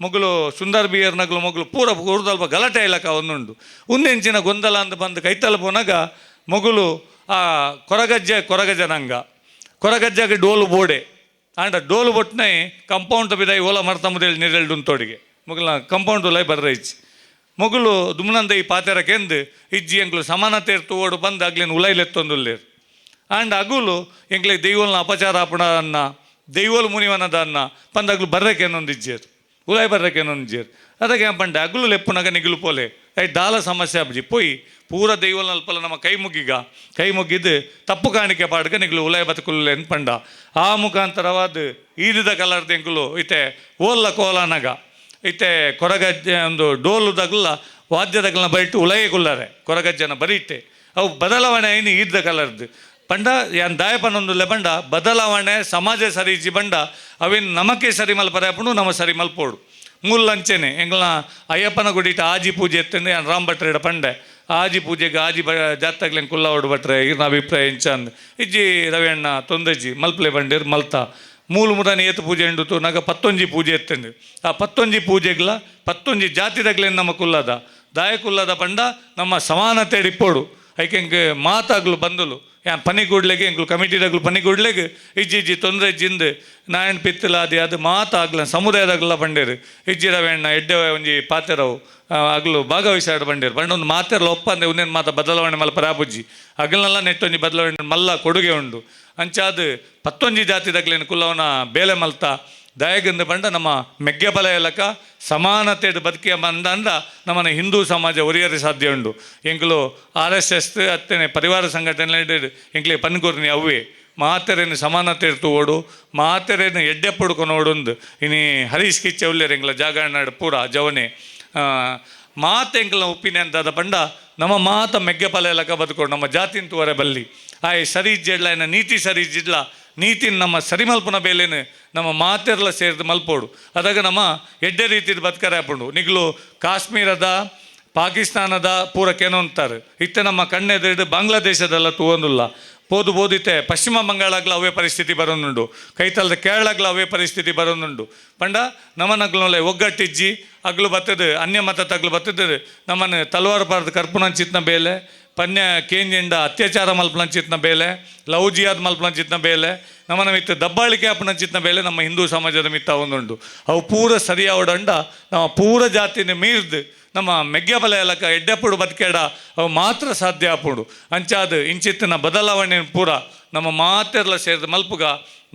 ಮೊಗಲು ಸುಂದರ್ ಬಿಯರ್ ನಗಲು ಮೊಗಲು ಪೂರ ಊರ್ದಲ್ಪ ಗಲಾಟೆ ಇಲ್ಲಕ ಒಂದುಂಡು ಉಂದೆಂಚಿನ ಗೊಂದಲ ಅಂತ ಬಂದು ಕೈತಲ್ಲ ಪೋನಾಗ ಮೊಗಲು ಆ ಕೊರಗಜ್ಜನಂಗ ಕೊರಗಜ್ಜಗೆ ಡೋಲು ಬೋಡೆ ಆಂಡ ಡೋಲು ಬೊಟ್ಟನೆ ಕಂಪೌಂಡ್ ಬಿದಾಯಿ ಓಲ ಮರ್ತ ಮುದೇಳಿ ನಿರೆಲ್ಡು ತೋಡಿಗೆ ಮೊಗಲ ಕಂಪೌಂಡ್ ಲೈ ಬರ್ರೈಚಿ ಮೊಗಲು ದುಮ್ನಂದ ಈ ಪಾತೆರಕೆಂದು ಇಜ್ಜಿ ಎಂಕ್ಲು ಸಮಾನತೆ ತೋಡು ಬಂದು ಆಗ್ಲಿನ ಉಲೈಲೆತ್ತೊಂದುಲ್ಲೇರು ಆಂಡ ಅಗುಲು ಎಂಕ್ಲೆ ದೈವಲ್ನ ಅಪಚಾರ ಆಪಣ ಅನ್ನ ದೈವಲ್ ಮುನಿವನದ ಅನ್ನ ಪಂದಾಗ್ಲು ಬರ್ರಕೇನೊಂದು ಇಜ್ಜೇರು ಉಲಾಯ್ ಬರ್ರಕೇನೊಂದು ಇಜ್ಜೇರು ಅದಕ್ಕೆ ಪಂಡೆ ಅಗುಲು ಲೆಪ್ಪುನಾಗ ನಿಗುಲು ಪೋಲೆ ಐ ದಾಲ ಸಮಸ್ಯೆ ಆಬ್ಜಿ ಪೋಯಿ ಪೂರ ದೈವಲ್ ನಲ್ಪಲ್ಲ ನಮ್ಮ ಕೈ ಮುಗಿದು ತಪ್ಪು ಕಾಣಿಕೆ ಪಾಡ್ಗೆ ನಿಗ್ಲು ಉಲಾಯ್ ಬದುಕುಲ್ಲೆ ಅನ್ಪಂಡ ಆ ಮುಖಾಂತರವಾದ ಈದಿದ ಕಲರ್ದ ಎಂಕುಲು ಐತೆ ಓಲ್ಲ ಕೋಲನಗ ಐತೆ ಕೊರಗಜ್ಜೆ ಒಂದು ಡೋಲುದಾಗಲ್ಲ ವಾದ್ಯದಾಗಲ್ಲ ಬರಿಟ್ಟು ಉಲಯೇ ಕುಲ್ಲರೆ ಕೊರಗಜ್ಜನ ಬರೀತೆ ಅವು ಬದಲಾವಣೆ ಐನಿ ಈದ್ದ ಕಲರ್ದು ಪಂಡ ಯಾನ್ ದಾಯಪನೊಂದುಲ್ಲೆ ಬಂಡ ಬದಲಾವಣೆ ಸಮಾಜ ಸರಿ ಇಜ್ಜಿ ಬಂಡ ಅವೇನು ನಮಕ್ಕೆ ಸರಿ ಮಲ್ಪರೆ ಹಾಪುಂಡು ನಮ್ಮ ಸರಿ ಮಲ್ಪೋಡು ಮೂಲ್ಲಂಚೆನೆ ಎಂಗ್ಲ ಅಯ್ಯಪ್ಪನ ಗುಡಿಟ ಆಜಿ ಪೂಜೆ ಎತ್ತಂದು ಯಾನ್ ರಾಮ್ ಭಟ್ರೆಡ ಪಂಡೆ ಆಜಿ ಪೂಜೆಗೆ ಜಾತಾಗ್ಲೇನು ಕುಲ್ಲ ಹೊಡ್ ಭಟ್ರೆ ಇರ್ನ ಅಭಿಪ್ರಾಯ ಇಂಚಂದ್ ಇಜ್ಜಿ ರವಿಯಣ್ಣ ತೊಂದಜ್ಜಿ ಮಲ್ಪಲೆ ಬಂಡೇರು ಮಲ್ತ ಮೂಲು ಮುರನೆ ಏತು ಪೂಜೆ ಉಂಡುತು ನಾಗ 11 ಪೂಜೆ ಎತ್ತಂಡು ಆ 11 ಪೂಜೆಗ್ಲ 11 ಜಾತಿದಾಗ್ಲೇನು ನಮ್ಮ ಕುಲ್ಲದ ದಾಯ ಕುಲ್ಲದ ಪಂಡ ನಮ್ಮ ಸಮಾನತೆ ಇಪ್ಪೋಡು ಐಕೆ ಮಾತಾಗ್ಲು ಬಂದುಲು ಯಾನ್ ಪನಿಗೂಡ್ಲೆಗೆ ಎಂಕ್ಲು ಕಮಿಟಿದಾಗ್ಲು ಪನಿಗೂಡ್ಲೆಗೆ ಇಜ್ಜಿ ತೊಂದರೆ ಇಜ್ಜಿಂದು ನಾಯನ್ ಪಿತ್ತಲಾದಿ ಅದು ಮಾತಾಗ್ಲ ಸಮುದಾಯದಾಗಲ್ಲ ಬಂಡೇರು ಇಜ್ಜಿ ರವೆಣ್ಣ ಎಡ್ಡೆ ಒಂಜಿ ಪಾತೆರವು ಆಗ್ಲು ಭಾಗವಹಿಸಾಡು ಬಂಡೇರು ಬಂಡೊಂದು ಮಾತೆರಲ್ಲ ಒಪ್ಪಂದೆ ಉಂದೇನು ಮಾತ ಬದಲಾವಣೆ ಮಲ್ಲ ಪರಾಬುಜ್ಜಿ ಅಗಲ್ನೆಲ್ಲ ನೆಟ್ಟೊಂಜಿ ಬದಲಾವಣೆ ಮಲ್ಲ ಕೊಡುಗೆ ಉಂಡು ಅಂಚಾದ 11 ಜಾತಿದಾಗ್ಲೇನು ಕುಲ್ಲವನ ಬೇಲೆ ಮಲ್ತ ದಯಗಂದು ಬಂಡ ನಮ್ಮ ಮೆಗ್ಗೆ ಬಲ ಎಲ್ಲಕ ಸಮಾನತೆ ಬದುಕಿಯ ಬಂದ ಅಂದ ನಮ್ಮನ ಹಿಂದೂ ಸಮಾಜ ಒರಿಯರೆ ಸಾಧ್ಯ ಉಂಡು ಎಂಕ್ಲು RSS ಅತ್ತೇನೆ ಪರಿವಾರ ಸಂಘಟನೆ ಎಂಕ್ಲೆ ಪನ್ಕೂರ್ನಿ ಅವ್ವೆ ಮಾತೆರೇನು ಸಮಾನತೆ ಇರ್ತು ಓಡು ಮಾತೆರೇನು ಎಡ್ಡೆ ಪಡ್ಕೊಂಡು ಓಡೊಂದು ಇನಿ ಹರೀಶ್ ಕಿಚ್ಚೆ ಉಳ್ಳೇರು ಎಂಗ್ಲ ಜಾಗರಣಾಡು ಪೂರ ಜವನೆ ಮಾತು ಎಂಕ್ಲ ಒಪಿನಿಯನ್ ದಾದ ಪಂಡ ನಮ್ಮ ಮಾತ ಮೆಗ್ಗೆ ಪಲ ಎಲ್ಲಕ ಬದುಕೊಂಡು ನಮ್ಮ ಜಾತಿನ ತೂವರೆ ಬಲ್ಲಿ ಆಯ್ ಸರಿ ಇಜ್ಜಿಡ್ಲ ಏನ ನೀತಿ ಸರಿ ಇಜ್ಜಿಡ್ಲ ನೀತಿನ ನಮ್ಮ ಸರಿ ಮಲ್ಪನ ಬೇಲೆನು ನಮ್ಮ ಮಾತೆರ್ಲ ಸೇರಿದು ಮಲ್ಪೋಡು ಅದಾಗ ನಮ್ಮ ಎಡ್ಡೆ ರೀತಿದ ಬದುಕರೆ ಹಾಪುಂಡು ನಿಗ್ಲು ಕಾಶ್ಮೀರದ ಪಾಕಿಸ್ತಾನದ ಪೂರಕ್ಕೇನೋ ಅಂತಾರೆ ಇತ್ತೆ ನಮ್ಮ ಕಣ್ಣೆದುರು ಬಾಂಗ್ಲಾದೇಶದಲ್ಲ ತೂವೊಂದುಲ್ಲ ಬೋದಿತ್ತೆ ಪಶ್ಚಿಮ ಬಂಗಾಳಾಗ್ಲ ಅವೇ ಪರಿಸ್ಥಿತಿ ಬರೋನುಂಡು ಕೈತಲ್ದ ಕೇರಳಾಗ್ಲ ಅವೇ ಪರಿಸ್ಥಿತಿ ಬರೋನುಂಡು ಪಂಡ ನಮ್ಮನಗ್ಲೊಲೆ ಒಗ್ಗಟ್ಟಿಜ್ಜಿ ಅಗ್ಲು ಬತ್ತದು ಅನ್ಯ ಮತ ತಗ್ಲು ಬತ್ತದು ನಮ್ಮನ್ನು ತಲವಾರು ಪಾರ್ದು ಕರ್ಪುನಂಚಿತ್ನ ಬೇಲೆ ಪನ್ಯ ಕೇಂಜಿಂಡ ಅತ್ಯಾಚಾರ ಮಲ್ಪನಂಚಿತ್ನ ಬೇಲೆ ಲವ್ ಜಿಯಾದ್ ಮಲ್ಪನಂಚಿತ್ನ ಬೇಲೆ ನಮ್ಮನ ಮಿತ್ತ ದಬ್ಬಾಳಿಕೆ ಆಪನಂಚಿತ್ನ ಬೇಲೆ ನಮ್ಮ ಹಿಂದೂ ಸಮಾಜದ ಮಿತ್ತ ಒಂದುಂಡು ಅವು ಪೂರ ಸರಿಯಾವಡಂಡ ನಮ್ಮ ಪೂರ ಜಾತಿನ ಮೀರ್ದು ನಮ್ಮ ಮೆಗ್ಗ ಬಲೆಯಲಕ ಎಡ್ಡೆಪ್ಪುಡು ಬದುಕೇಡ ಅವು ಮಾತ್ರ ಸಾಧ್ಯ ಆಪುಂಡು ಅಂಚಾದ ಇಂಚಿತ್ತಿನ ಬದಲಾವಣೆ ಪೂರ ನಮ್ಮ ಮಾತೆರ್ಲ ಸೇರಿದ ಮಲ್ಪುಗ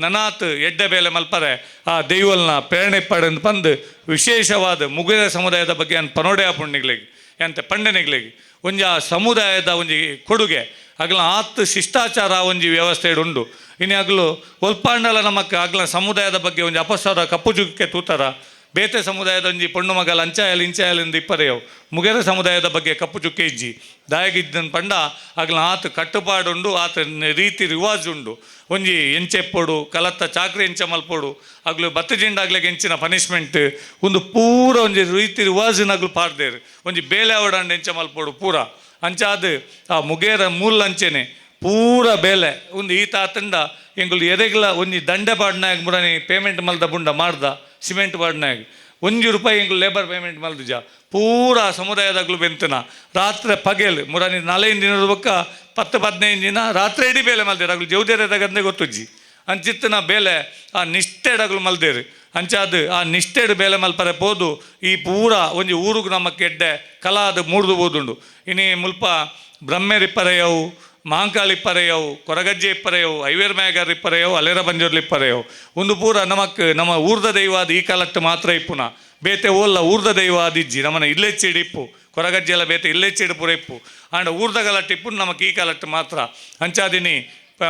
ನನಾತ್ ಎಡ್ಡೆ ಬೇಲೆ ಮಲ್ಪರೆ ಆ ದೈವಲ್ನ ಪ್ರೇರಣೆ ಪಡೆದು ಬಂದು ವಿಶೇಷವಾದ ಮುಗಿದ ಸಮುದಾಯದ ಬಗ್ಗೆ ಅನ್ ಪನೋಡೆ ಆಪುಂಡು ನಿಗ್ಲಿಗೆ ಎಂತ ಪಂಡೆ ನಿಗ್ಲಿಗೆ ಒಂಜಿ ಆ ಸಮುದಾಯದ ಒಂಜಿ ಕೊಡುಗೆ ಅಗ್ಲ ಆತ್ ಶಿಷ್ಟಾಚಾರ ಒಂಜಿ ವ್ಯವಸ್ಥೆ ಉಂಡು ಇನ್ನು ಅಗ್ಲು ಒಲ್ಪಾಂಡಲ ನಮಕ್ ಅಗ್ಲ ಸಮುದಾಯದ ಬಗ್ಗೆ ಒಂಜಿ ಅಪಸ್ವರ ಕಪ್ಪು ಜುಕ್ಕೆ ತೂತಾರ ಬೇತೆ ಸಮುದಾಯದ ಒಂಜಿ ಪೊಣ್ಣು ಮಗಲ್ ಅಂಚಾಯಲ್ ಇಂಚಾಯಲಿಂದ ಇಪ್ಪರೆಯವು ಮುಗೇರ ಸಮುದಾಯದ ಬಗ್ಗೆ ಕಪ್ಪು ಚುಕ್ಕೆ ಇಜ್ಜಿ ದಾಯಗಿದ್ದನ್ ಪಂಡ ಅಗ್ಲ ಆತ ಕಟ್ಟುಪಾಡುಂಡು ಆತ ರೀತಿ ರಿವಾಜ್ ಉಂಡು ಒಂಜಿ ಎಂಚೆಪ್ಪೋಡು ಕಲತ್ತ ಚಾಕ್ರಿ ಎಂಚ ಮಲ್ಪೋಡು ಅಗ್ಲು ಬತ್ತಜಿಂಡಾಗ್ಲಿಗೆ ಎಂಚಿನ ಪನಿಷ್ಮೆಂಟ್ ಒಂದು ಪೂರ ಒಂಜಿ ರೀತಿ ರಿವಾಜಿನಗ್ಲು ಪಾಡ್ದೇರು ಒಂಜಿ ಬೇಲೆ ಅವಡಂಡು ಎಂಚ ಮಲ್ಪೋಡು ಪೂರ ಅಂಚಾದ ಆ ಮುಗೇರ ಮೂಲ ಅಂಚೆನೆ ಪೂರ ಬೇಲೆ ಒಂದು ಈತ ಆತಂಡ ಎಂಗುಲು ಎರೆಗ್ಲ ಒಂಜಿ ದಂಡೆ ಪಾಡ್ನಾಗ ಮುರನಿ ಪೇಮೆಂಟ್ ಮಲ್ದ ಬುಂಡ ಮಾಡ್ದ ಸಿಮೆಂಟ್ ಪಾಡ್ನಾಗ ₹1 ಎಂಗುಲು ಲೇಬರ್ ಪೇಮೆಂಟ್ ಮಲ್ದಿಜ ಪೂರ ಸಮುದಾಯದಾಗ್ಲು ಬೆಂತನ ರಾತ್ರಿ ಪಗೇಲು ಮುರನಿ 4 ದಿನದ ಬೊಕ್ಕ 10-15 ದಿನ ರಾತ್ರಿ ಇಡೀ ಬೇಲೆ ಮಲ್ದೇರು ಅಗ್ಲು ಜೌದೇರದಾಗಂದೇ ಗೊತ್ತುಜ್ಜಿ ಅಂಚಿತ್ತಿನ ಬೇಲೆ ಆ ನಿಷ್ಠೆಡಗ್ಲು ಮಲ್ದೇರು ಅಂಚಾದ ಆ ನಿಷ್ಠೆಡು ಬೇಲೆ ಮಲ್ಪರೆ ಪೋದು ಈ ಪೂರ ಒಂಜಿ ಊರುಗು ನಮಕ್ ಎಡ್ಡೆ ಕಲಾದ ಮೂಡ್ದು ಬೋದುಂಡು ಇನಿ ಮುಲ್ಪ ಬ್ರಹ್ಮೆರಿಪ್ಪರೆಯವು ಮಾಂಕಾಳ ಇಪ್ಪರೆಯವು ಕೊರಗಜ್ಜೆ ಇಪ್ಪರೆಯವು ಐವೇರ್ ಮ್ಯಾಗರ್ ಇಪ್ಪರೆಯವು ಅಲೆರ ಬಂಜೋರ್ಲಿ ಇಪ್ಪರೆಯವು ಒಂದು ಪೂರ ನಮಕ್ ನಮ್ಮ ಊರ್ದ ದೈವಾದ ಈ ಕಾಲಟ್ಟು ಮಾತ್ರ ಇಪ್ಪುನ ಬೇತೆ ಓಲ್ಲ ಊರ್ದ ದೈವಾದ ಇಜ್ಜಿ ನಮ್ಮನ ಇಲ್ಲೆಚ್ಚಿಡು ಇಪ್ಪು ಕೊರಗಜ್ಜೆ ಎಲ್ಲ ಬೇತೆ ಇಲ್ಲೆಚ್ಚಿಡು ಪೂರ ಇಪ್ಪು ಆಂಡ ಊರ್ದ ಕಾಲಟ್ಟು ಇಪ್ಪು ನಮಕ್ ಈ ಕಾಲಟ್ಟು ಮಾತ್ರ ಅಂಚಾದಿನಿ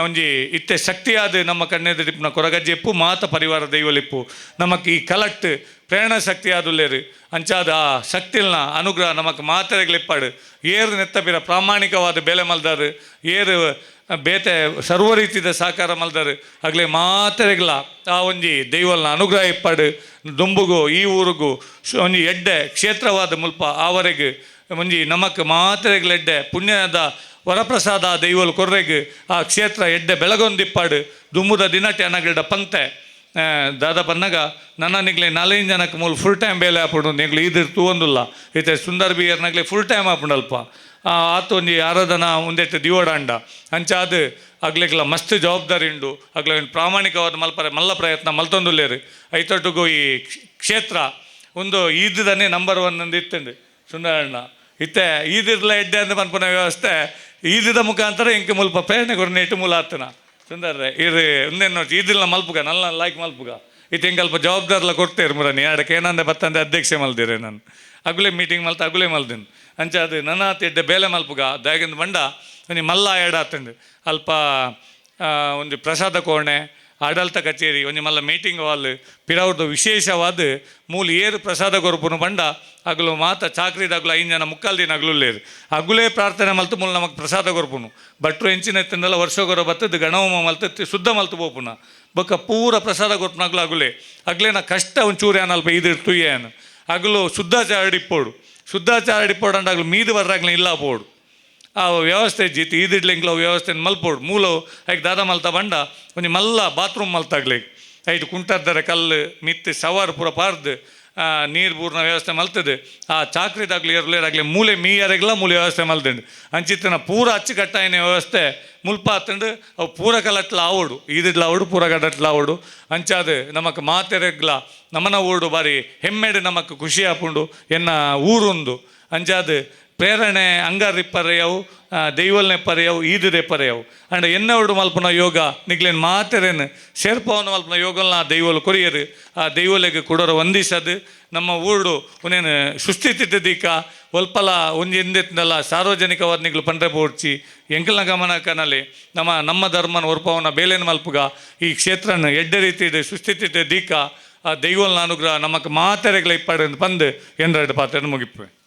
ಒಂಜಿ ಇತ್ತೆ ಶಕ್ತಿಯಾದ ನಮ್ಮ ಕಣ್ಣೆದಿಪ್ಪುನ ಕೊರಗಜ್ಜೆ ಇಪ್ಪು ಮಾತ ಪರಿವಾರ ದೈವಲಿಪ್ಪು ನಮಕ್ ಈ ಕಲಟ್ಟು ಪ್ರೇರಣ ಶಕ್ತಿ ಆದುಲ್ಲೇರು ಅಂಚಾದ ಆ ಶಕ್ತಿಲ್ನ ಅನುಗ್ರಹ ನಮಕ್ ಮಾತೆರೆಗ್ಲಿಪ್ಪಾಡು ಏರು ನೆತ್ತಬಿರ ಪ್ರಾಮಾಣಿಕವಾದ ಬೆಲೆ ಮಲ್ದಾರು ಏರು ಬೇತೆ ಸರ್ವ ರೀತಿದ ಸಹಕಾರ ಮಲ್ದಾರು ಆಗ್ಲೇ ಮಾತೆರೆಗ್ಲ ಆ ಒಂಜಿ ದೈವಲ್ನ ಅನುಗ್ರಹ ಇಪ್ಪಾಡು ದುಂಬುಗು ಈ ಊರಿಗೂ ಒಂಜಿ ಎಡ್ಡೆ ಕ್ಷೇತ್ರವಾದ ಮುಲ್ಪ ಆವರೆಗೆ ಒಂಜಿ ನಮಕ್ ಮಾತೆರೆಗ್ಲೆಡ್ಡೆ ಪುಣ್ಯದ ವರಪ್ರಸಾದ ದೈವಲ್ ಕೊರ್ರೆಗೆ ಆ ಕ್ಷೇತ್ರ ಎಡ್ಡೆ ಬೆಳಗೊಂದಿಪ್ಪಾಡು ದುಂಬುದ ದಿನಟೆ ಅನ್ನಗಲ್ಡ ಪಂತೆ ದಾದ ಪನ್ನಗ ನನ್ನ ನಿಗ್ಲೆ 4 ಜನಕ್ಕೆ ಮೂಲ ಫುಲ್ ಟೈಮ್ ಬೇಲೆ ಹಾಪುಂಡು ನಿಗ್ಲು ಇದ್ರ ತೂವೊಂದುಲ್ಲ ಇತ್ತೆ ಸುಂದರ್ ಬಿಯರ್ನಾಗ್ಲೆ ಫುಲ್ ಟೈಮ್ ಹಾಪುಂಡಲ್ಪ ಆತ ಒಂಜಿ ಆರಾಧನಾ ಒಂದೆಟ್ಟು ದಿವಡಾಂಡ ಅಂಚಾದ ಅಗ್ಲಿಗ್ಲ ಮಸ್ತ್ ಜವಾಬ್ದಾರಿ ಉಂಡು ಅಗ್ಲ ಪ್ರಾಮಾಣಿಕವಾದ ಮಲ್ಪರೆ ಮಲ್ಲ ಪ್ರಯತ್ನ ಮಲ್ತೊಂದುಲ್ಲೇರು ಐತೊಟ್ಟಿಗೂ ಈ ಕ್ಷೇತ್ರ ಒಂದು ಈದನೇ ನಂಬರ್ 1 ಅಂದು ಇತ್ತಂಡು ಸುಂದರಣ್ಣ ಇತ್ತೆ ಈದಿರ್ಲ ಎಡ್ಡೆ ಅಂದು ಪನ್ಪುನ ವ್ಯವಸ್ಥೆ ಈದಿದ ಮುಖಾಂತರ ಇಂಕ ಮುಲ್ಪ ಪ್ರೇರಣೆ ಕೊರನೆ ಇಟ್ಟು ಮೂಲ ಆತನ ಸುಂದರ್ರೆ ಇದು ಒಂದೇನು ಈದಿಲ್ಲ ಮಲ್ಪುಗ ನಲ್ಲ ಲೈಕ್ ಮಲ್ಪುಗ ಇದು ಹಿಂಗಲ್ಪ ಜವಾಬ್ದಾರ್ಲ ಕೊಡ್ತೇರು ಮುರನಿ ಆಡಕ್ಕೆ ಏನಂದೆ ಬತ್ತಂದೆ ಅಧ್ಯಕ್ಷೆ ಮಲ್ದಿರೆ ನಾನು ಅಗುಲೆ ಮೀಟಿಂಗ್ ಮಲ್ತ ಅಗುಲೆ ಮಲ್ದಿನ ಅಂಚಾದ ನನ್ನ ಎಡ್ಡೆ ಬೇಲೆ ಮಲ್ಪುಗ ದಾಗಿಂದ ಬಂಡ ಒಂಜಿ ಮಲ್ಲ ಆಡಾತಂಡು ಅಲ್ಪ ಒಂದು ಪ್ರಸಾದ ಕೋಣೆ ಆಡಳಿತ ಕಚೇರಿ ಒಂಜಿ ಮಲ್ಲ ಮೀಟಿಂಗ್ ಹಾಲ್ ಪಿರವ್ರದ್ದು ವಿಶೇಷವಾದ ಮೂಲ ಏರು ಪ್ರಸಾದ ಕೊರಪುನು ಬಂಡ ಅಗ್ಲು ಮಾತ ಚಾಕ್ರಿದಾಗ್ಲು 5 ಜನ ಮುಕ್ಕಾಲು ದಿನ ಅಗ್ಲುಲ್ಲೇರು ಅಗುಲೇ ಪ್ರಾರ್ಥನೆ ಮಲ್ತು ಮೂಲ ನಮಗೆ ಪ್ರಸಾದ ಕೊರಪುನು ಭಟ್ರು ಎಂಚಿನ ಎತ್ತಿಂದೆಲ್ಲ ವರ್ಷಗೊರ ಬತ್ತದ್ದು ಗಣಹೋಮ ಮಲ್ತತ್ತಿ ಶುದ್ಧ ಮಲ್ತು ಬೋಪುನ ಬೊಕ್ಕ ಪೂರ ಪ್ರಸಾದ ಕೊರಪುನಾಗ್ಲು ಅಗುಲೇ ಅಗ್ಲೇನ ಕಷ್ಟ ಒಂಚೂರು ಏನಲ್ಪ ಇದಿರ್ ತುಯ್ಯೇನು ಅಗ್ಲು ಶುದ್ಧಾಚಾರ ಇಪ್ಪೋಡು ಶುದ್ಧಾಚಾರ ಇಪ್ಪೋಡು ಅಂಡಾಗ್ಲು ಮೀದು ಬರ್ರಾಗ್ಲಿ ಇಲ್ಲ ಪೋಡು ಆ ವ್ಯವಸ್ಥೆ ಜೀತಿ ಈದಿಡ್ಲಿಂಗ್ಲ ವ್ಯವಸ್ಥೆ ಮಲ್ಪೋಡು ಮೂಲ ಐಕ್ ದಾದ ಮಲ್ತ ಬಂಡ ಒಂಜಿ ಮಲ್ಲ ಬಾತ್ರೂಮ್ ಮಲ್ತಾಗ್ಲಿ ಐದು ಕುಂಟರ್ದರೆ ಕಲ್ಲು ಮಿತ್ತು ಸವಾರು ಪೂರ ಪಾರ್ದು ನೀರು ಪೂರ್ಣ ವ್ಯವಸ್ಥೆ ಮಲ್ತದೆ ಆ ಚಾಕ್ರಿದಾಗ್ಲಿ ಇರಲೇರಾಗಲಿ ಮೂಲೆ ಮೀಯರೆಗ್ಲ ಮೂಲೆ ವ್ಯವಸ್ಥೆ ಮಲ್ತಂಡು ಅಂಚಿತ್ತಿನ ಪೂರ ಅಚ್ಚುಕಟ್ಟಾಯಿನ ವ್ಯವಸ್ಥೆ ಮುಲ್ಪ ಆತಂಡು ಅವು ಪೂರ ಕಲಟ್ಲ ಆವೋಡು ಈದಿಡ್ಲ ಆವೋಡು ಪೂರ ಗಡಟ್ಲ ಆವೋಡು ಅಂಚಾದ ನಮಕ್ ಮಾತೆರೆಗ್ಲ ನಮನ ಊಡು ಬಾರಿ ಹೆಮ್ಮೆಡು ನಮಕ್ ಖುಷಿ ಆಪುಂಡು ಎನ್ನ ಊರುಂದು ಅಂಚಾದ ಪ್ರೇರಣೆ ಅಂಗಾರ ಇಪ್ಪರೆಯವು ದೈವಲ್ನೆ ಪರೆಯವು ಈದುದೆ ಪರೆಯವು ಅಂಡ್ ಎನ್ನವಡು ಮಲ್ಪನ ಯೋಗ ನಿಗ್ಲೇನು ಮಾತೆರೇನು ಸೇರ್ಪವನು ಮಲ್ಪನ ಯೋಗಲ್ನ ದೈವಲು ಕೊರಿಯರು ಆ ದೈವಲೆಗೆ ಕೊಡೋರು ವಂದಿಸದು ನಮ್ಮ ಊರು ಉನೇನು ಸೃಷ್ಟಿತಿದ್ದದೀಕ ಒಲ್ಪಲ ಒಂಜಿ ಎಂದೆತ್ತಿನಲ್ಲ ಸಾರ್ವಜನಿಕವಾದ ನಿಗ್ಲು ಪಂಡ್ರೆ ಪೋಡ್ಚಿ ಎಂಕಲ್ನ ಗಮನಕನಲ್ಲಿ ನಮ್ಮ ಧರ್ಮನ ಒರ್ಪವನ ಬೇಲೇನು ಮಲ್ಪುಗ ಈ ಕ್ಷೇತ್ರನ ಎಡ್ಡೆ ರೀತಿ ಸೃಷ್ಟಿತಿದ್ದದೀಕ ಆ ದೈವಲ್ನ ಅನುಗ್ರಹ ನಮಕ್ ಮಾತೆರೆಗಳ ಇಪ್ಪಾಡು ಬಂದು ಎಂದೆರಡು ಪಾತ್ರೆಯನ್ನು ಮುಗಿಪ್ಪೆ.